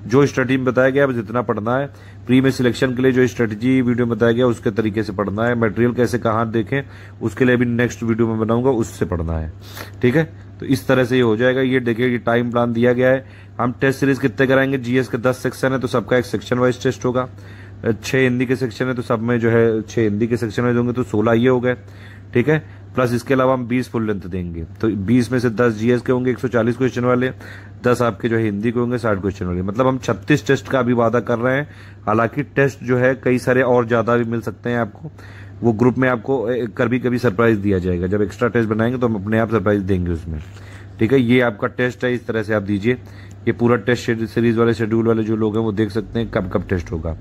A: जो स्ट्रेटजी में बताया गया बस इतना पढ़ना है। प्री में सिलेक्शन के लिए जो स्ट्रेटजी वीडियो में बताया गया उसके तरीके से पढ़ना है। मटेरियल कैसे कहाँ देखें उसके लिए भी नेक्स्ट वीडियो में बनाऊंगा, उससे पढ़ना है, ठीक है। तो इस तरह से ये हो जाएगा। ये देखिए ये टाइम प्लान दिया गया है। हम टेस्ट सीरीज कितने कराएंगे, जीएस के 10 सेक्शन है तो सबका एक सेक्शन वाइज टेस्ट होगा। 6 हिंदी के सेक्शन है तो सब में जो है 6 हिंदी के सेक्शन वाइज होंगे तो 16 ये हो गए, ठीक है। प्लस इसके अलावा हम 20 फुल लेंथ देंगे, तो 20 में से 10 जीएस के होंगे 140 क्वेश्चन वाले, 10 आपके जो है हिंदी के होंगे 60 क्वेश्चन वाले। मतलब हम 36 टेस्ट का अभी वादा कर रहे हैं। हालांकि टेस्ट जो है कई सारे और ज्यादा भी मिल सकते हैं आपको, वो ग्रुप में आपको कभी कभी सरप्राइज दिया जाएगा। जब एक्स्ट्रा टेस्ट बनाएंगे तो हम अपने आप सरप्राइज देंगे उसमें, ठीक है। ये आपका टेस्ट है, इस तरह से आप दीजिए। ये पूरा टेस्ट सीरीज वाले शेड्यूल वाले जो लोग हैं वो देख सकते हैं कब कब टेस्ट होगा,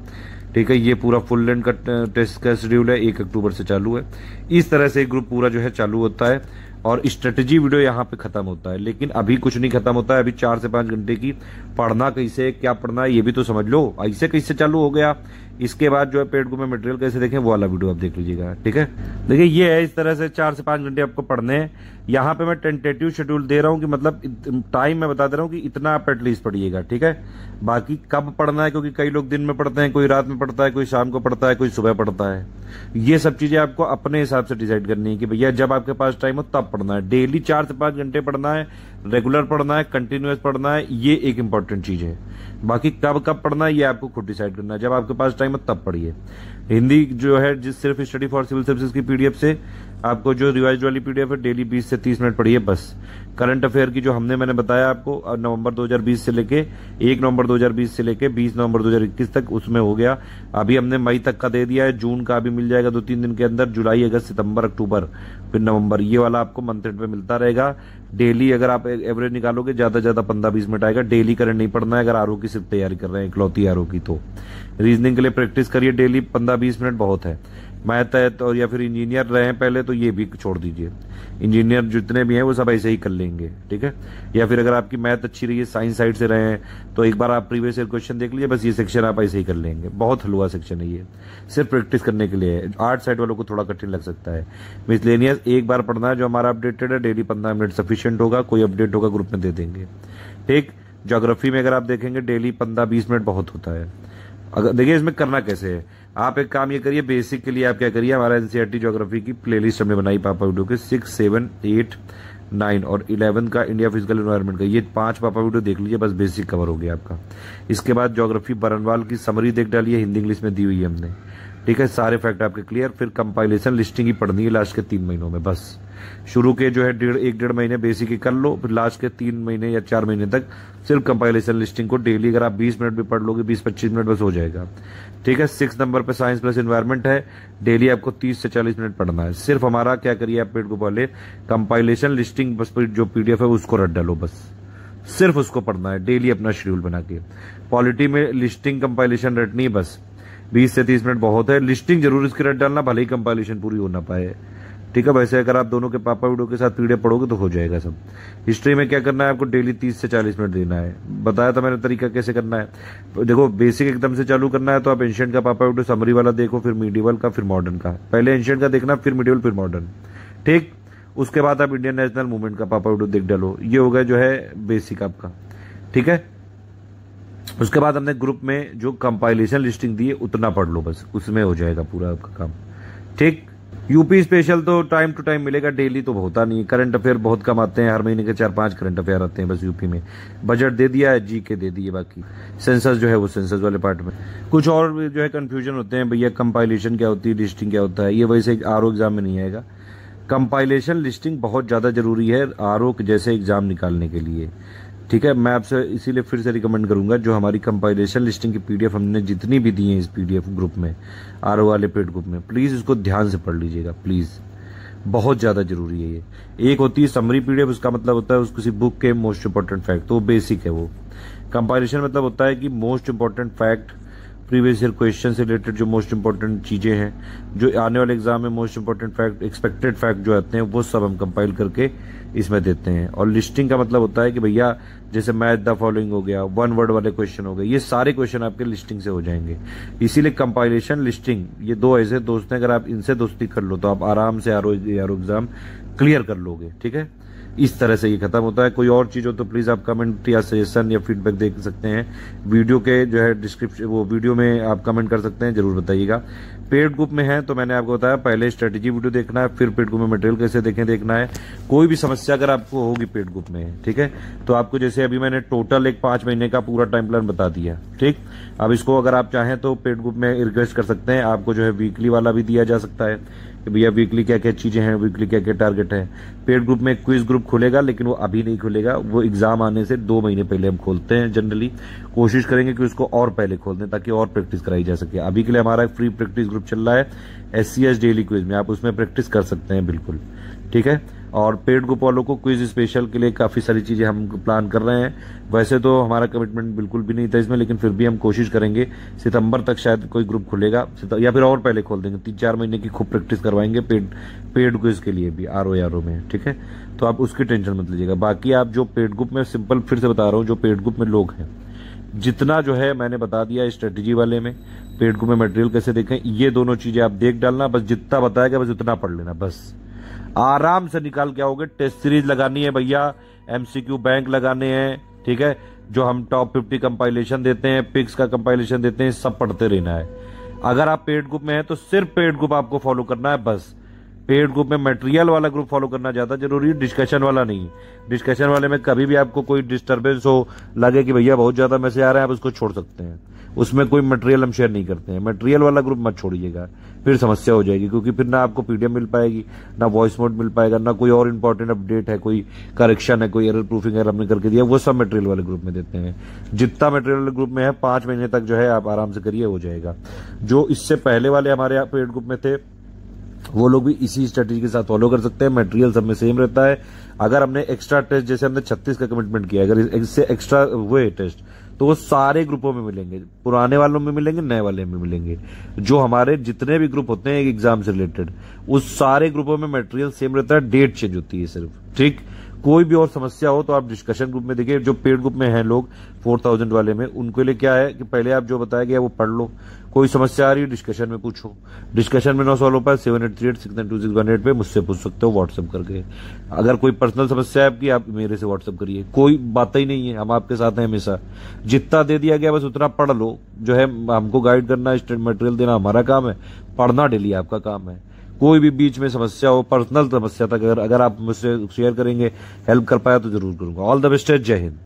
A: ठीक है। ये पूरा फुल लेंथ का टेस्ट का शेड्यूल है, 1 अक्टूबर से चालू है। इस तरह से ग्रुप पूरा जो है चालू होता है और स्ट्रेटेजी वीडियो यहाँ पे खत्म होता है। लेकिन अभी कुछ नहीं खत्म होता है, अभी 4 से 5 घंटे की पढ़ना कैसे, क्या पढ़ना है ये भी तो समझ लो। ऐसे कैसे चालू हो गया, इसके बाद जो है पेड ग्रुप में मटेरियल कैसे देखें वो वाला वीडियो आप देख लीजिएगा, ठीक है। देखिए ये है, इस तरह से 4 से 5 घंटे आपको पढ़ने हैं। यहाँ पे मैं टेंटेटिव शेड्यूल दे रहा हूँ कि मतलब टाइम मैं बता दे रहा हूँ कि इतना आप एटलीस्ट पढ़िएगा, ठीक है। बाकी कब पढ़ना है, क्योंकि कई लोग दिन में पढ़ते हैं, कोई रात में पढ़ता है, कोई शाम को पढ़ता है, कोई सुबह पढ़ता है। ये सब चीजें आपको अपने हिसाब से डिसाइड करनी है कि भैया जब आपके पास टाइम हो तब पढ़ना है। डेली 4 से 5 घंटे पढ़ना है, रेगुलर पढ़ना है, कंटिन्यूअस पढ़ना है, ये एक इंपॉर्टेंट चीज है। बाकी कब कब पढ़ना है ये आपको खुद डिसाइड करना है। जब आपके पास टाइम हो तब पढ़िए। हिंदी जो है जिस सिर्फ स्टडी फॉर सिविल सर्विसेज की पीडीएफ से आपको जो रिवाइज वाली पीडीएफ है डेली 20 से 30 मिनट पढ़िए बस। करंट अफेयर की जो मैंने बताया आपको नवंबर 2020 से लेके 1 नवंबर 2020 से लेके 20 नवंबर 2021 तक, उसमें हो गया। अभी हमने मई तक का दे दिया है, जून का भी मिल जाएगा 2-3 दिन के अंदर, जुलाई, अगस्त, सितंबर, अक्टूबर, फिर नवंबर, ये वाला आपको मंथ एंड पे मिलता रहेगा। डेली अगर आप एवरेज निकालोगे ज्यादा से ज्यादा 15-20 मिनट आएगा। डेली करंट नहीं पढ़ना है अगर आरओ की सिर्फ तैयारी कर रहे हैं, इकलौती आरओ की। तो रीजनिंग के लिए प्रैक्टिस करिए डेली, 15-20 मिनट बहुत है। मैथ है तो या फिर इंजीनियर रहे हैं पहले तो ये भी छोड़ दीजिए, इंजीनियर जितने भी हैं वो सब ऐसे ही कर लेंगे, ठीक है। या फिर अगर आपकी मैथ अच्छी रही है, साइंस साइड से रहे हैं, तो एक बार आप प्रीवियस ईयर क्वेश्चन देख लीजिए, बस ये सेक्शन आप ऐसे ही कर लेंगे। बहुत हलवा सेक्शन है ये, सिर्फ प्रैक्टिस करने के लिए है। आर्ट साइड वालों को थोड़ा कठिन लग सकता है। मिसलेनियस एक बार पढ़ना है जो हमारा अपडेटेड है, डेली 15 मिनट सफिशियंट होगा। कोई अपडेट होगा ग्रुप में दे देंगे, ठीक। ज्योग्राफी में अगर आप देखेंगे डेली 15-20 मिनट बहुत होता है। अगर देखिए इसमें करना कैसे है, आप एक काम ये करिए, बेसिक के लिए आप क्या करिए, हमारा एनसीईआरटी ज्योग्राफी की प्लेलिस्ट हमने बनाई पापा वीडियो के 6, 7, 8, 9 और 11 का इंडिया फिजिकल एनवायरनमेंट का, ये 5 पापा वीडियो देख लीजिए, बस बेसिक कवर हो गया आपका। इसके बाद ज्योग्राफी बरनवाल की समरी देख डालिए, हिंदी इंग्लिश में दी हुई है हमने, ठीक है। सारे फैक्ट आपके क्लियर। फिर कंपाइलेशन लिस्टिंग ही पढ़नी है लास्ट के 3 महीनों में बस। शुरू के जो है 1.5 महीने बेसिक ही कर लो, फिर लास्ट के 3 महीने या 4 महीने तक सिर्फ कंपाइलेशन लिस्टिंग को डेली अगर आप 20 मिनट भी पढ़ लोगे, 20-25 मिनट बस हो जाएगा, ठीक है। 6 नंबर पे साइंस प्लस एनवायरनमेंट है, डेली आपको 30 से 40 मिनट पढ़ना है। सिर्फ हमारा क्या करिए आप पेड को पहले कंपाइलेशन लिस्टिंग बस जो पीडीएफ है उसको रट डालो, बस सिर्फ उसको पढ़ना है डेली अपना शेड्यूल बना के। पॉलिटी में लिस्टिंग कंपाइलेशन रटनी है बस, 20 से 30 मिनट बहुत है। लिस्टिंग जरूर इसकी रट डालना, भले ही कंपाइलेशन पूरी हो ना पाए, ठीक है। वैसे अगर आप दोनों के पापा वीडियो के साथ पीडीएफ पढ़ोगे तो हो जाएगा सब। हिस्ट्री में क्या करना है आपको, डेली 30 से 40 मिनट देना है। बताया था मैंने तरीका कैसे करना है। देखो बेसिक एकदम से चालू करना है तो आप एंशिएंट का पापा वीडियो समरी वाला देखो, फिर मीडिवल का, फिर मॉडर्न का। पहले एंशिएंट का देखना, फिर मीडिवल, फिर मॉडर्न, ठीक। उसके बाद आप इंडियन नेशनल मूवमेंट का पापा वीडियो देख डालो। ये हो गया जो है बेसिक आपका, ठीक है। उसके बाद हमने ग्रुप में जो कंपाइलेशन लिस्टिंग दी है उतना पढ़ लो, बस उसमें हो जाएगा पूरा आपका काम, ठीक। यूपी स्पेशल तो टाइम टू टाइम मिलेगा, डेली तो होता नहीं है। करंट अफेयर बहुत कम आते हैं, हर महीने के 4-5 करंट अफेयर आते हैं बस यूपी में। बजट दे दिया है, जीके दे दिए, बाकी सेंसस जो है वो सेंसस वाले पार्ट में कुछ और जो है कंफ्यूजन होते हैं, भैया कंपाइलेशन क्या होती है, लिस्टिंग क्या होता है, ये वैसे आरओ एग्जाम में नहीं आएगा। कंपाइलेशन लिस्टिंग बहुत ज्यादा जरूरी है आरओ जैसे एग्जाम निकालने के लिए, ठीक है। मैं आपसे इसीलिए फिर से रिकमेंड करूंगा, जो हमारी कंपाइलेशन लिस्टिंग की पीडीएफ हमने जितनी भी दी है इस पीडीएफ ग्रुप में, आरओ वाले पेड ग्रुप में, प्लीज उसको ध्यान से पढ़ लीजिएगा प्लीज, बहुत ज्यादा जरूरी है ये। एक होती है समरी पीडीएफ, उसका मतलब होता है उस किसी बुक के मोस्ट इंपॉर्टेंट फैक्ट, तो बेसिक है वो। कंपाइलेशन मतलब होता है कि most important fact, previous year question से रिलेटेड जो मोस्ट इंपॉर्टेंट चीजें हैं, जो आने वाले एग्जाम में most important fact, expected fact जो आते हैं, वो सब हम कंपाइल करके इसमें देते हैं। और लिस्टिंग का मतलब होता है कि भैया जैसे मैथ द फॉलोइंग हो गया, 1 वर्ड वाले क्वेश्चन हो गए, ये सारे क्वेश्चन आपके लिस्टिंग से हो जाएंगे। इसीलिए कंपाइलेशन लिस्टिंग, ये 2 ऐसे दोस्त हैं, अगर आप इनसे दोस्ती कर लो तो आप आराम से आरओ एग्जाम क्लियर कर लोगे, ठीक है। इस तरह से ये खत्म होता है। कोई और चीज हो तो प्लीज आप कमेंट या सजेशन या फीडबैक दे सकते हैं, वीडियो के जो है डिस्क्रिप्शन, वो वीडियो में आप कमेंट कर सकते हैं, जरूर बताइएगा। पेड ग्रुप में है तो मैंने आपको बताया पहले स्ट्रेटेजी वीडियो देखना है, फिर पेड ग्रुप में मटेरियल कैसे देखें देखना है। कोई भी समस्या अगर आपको होगी पेड ग्रुप में, ठीक है, तो आपको जैसे अभी मैंने टोटल एक 5 महीने का पूरा टाइम प्लान बता दिया, ठीक। अब इसको अगर आप चाहें तो पेड ग्रुप में रिक्वेस्ट कर सकते हैं, आपको जो है वीकली वाला भी दिया जा सकता है कि भैया वीकली क्या क्या चीजें हैं, वीकली क्या क्या टारगेट है। पेड ग्रुप में क्विज ग्रुप खुलेगा, लेकिन वो अभी नहीं खुलेगा, वो एग्जाम आने से 2 महीने पहले हम खोलते हैं। जनरली कोशिश करेंगे कि उसको और पहले खोल दें ताकि और प्रैक्टिस कराई जा सके। अभी के लिए हमारा फ्री प्रैक्टिस ग्रुप चल रहा है SCS डेली क्विज में, आप उसमें प्रैक्टिस कर सकते हैं बिल्कुल, ठीक है। और पेड ग्रुप वालों को क्विज स्पेशल के लिए काफी सारी चीजें हम प्लान कर रहे हैं। वैसे तो हमारा कमिटमेंट बिल्कुल भी नहीं था इसमें, लेकिन फिर भी हम कोशिश करेंगे सितंबर तक शायद कोई ग्रुप खुलेगा, या फिर और पहले खोल देंगे। 3-4 महीने की खूब प्रैक्टिस करवाएंगे पेड क्विज के लिए भी आरओ में, ठीक है। तो आप उसकी टेंशन मत लीजिएगा। बाकी आप जो पेड ग्रुप में, सिंपल फिर से बता रहा हूँ, जो पेड ग्रुप में लोग हैं, जितना जो है मैंने बता दिया स्ट्रेटेजी वाले में, पेड ग्रुप में मटेरियल कैसे देखें, ये दोनों चीजें आप देख डालना, बस जितना बताएगा बस उतना पढ़ लेना, बस आराम से निकाल के आओगे। टेस्ट सीरीज लगानी है भैया, MCQ बैंक लगाने हैं, ठीक है। जो हम टॉप 50 कंपाइलेशन देते हैं, पिक्स का कंपाइलेशन देते हैं, सब पढ़ते रहना है। अगर आप पेड ग्रुप में हैं तो सिर्फ पेड ग्रुप आपको फॉलो करना है, बस। पेड ग्रुप में मटेरियल वाला ग्रुप फॉलो करना ज्यादा जरूरी है, डिस्कशन वाला नहीं। डिस्कशन वाले में कभी भी आपको कोई डिस्टर्बेंस हो, लगे कि भैया बहुत ज्यादा मैसेज आ रहे हैं, आप उसको छोड़ सकते हैं। उसमें कोई मटेरियल हम शेयर नहीं करते हैं। मटेरियल वाला ग्रुप मत छोड़िएगा, फिर समस्या हो जाएगी, क्योंकि फिर ना आपको पीडीएफ मिल पाएगी, ना वॉइस नोट मिल पाएगा, ना कोई और इंपॉर्टेंट अपडेट है, कोई करेक्शन है, कोई एरर प्रूफिंग अगर हमने करके दिया, वो सब मटेरियल वाले ग्रुप में देते हैं। जितना मटेरियल वाले ग्रुप में है 5 महीने तक जो है आप आराम से करिए, हो जाएगा। जो इससे पहले वाले हमारे पेड ग्रुप में थे वो लोग भी इसी स्ट्रेटेजी के साथ फॉलो कर सकते हैं। मटेरियल सब में सेम रहता है। अगर हमने एक्स्ट्रा टेस्ट, जैसे हमने 36 का कमिटमेंट किया, अगर इससे एक्स्ट्रा हुए टेस्ट तो वो सारे ग्रुपों में मिलेंगे, पुराने वालों में मिलेंगे, नए वाले में मिलेंगे। जो हमारे जितने भी ग्रुप होते हैं एक एग्जाम से रिलेटेड, उस सारे ग्रुपों में मटेरियल सेम रहता है, डेट चेंज होती है सिर्फ। ठीक, कोई भी और समस्या हो तो आप डिस्कशन ग्रुप में देखिए। जो पेड ग्रुप में हैं लोग 4000 वाले में, उनके लिए क्या है कि पहले आप जो बताया गया वो पढ़ लो। कोई समस्या आ रही है डिस्कशन में पूछो। डिस्कशन में ना सॉल्व हो पाए 7838692618 पे मुझसे पूछ सकते हो व्हाट्सएप करके। अगर कोई पर्सनल समस्या है आपकी, आप मेरे से व्हाट्सएप करिए, कोई बात ही नहीं है, हम आपके साथ हैं हमेशा। जितना दे दिया गया बस उतना पढ़ लो। जो है हमको गाइड करना, मटेरियल देना हमारा काम है, पढ़ना डेली आपका काम है। कोई भी बीच में समस्या हो, पर्सनल समस्या तक अगर आप मुझसे शेयर करेंगे, हेल्प कर पाया तो जरूर करूंगा। ऑल द बेस्ट, जय हिंद।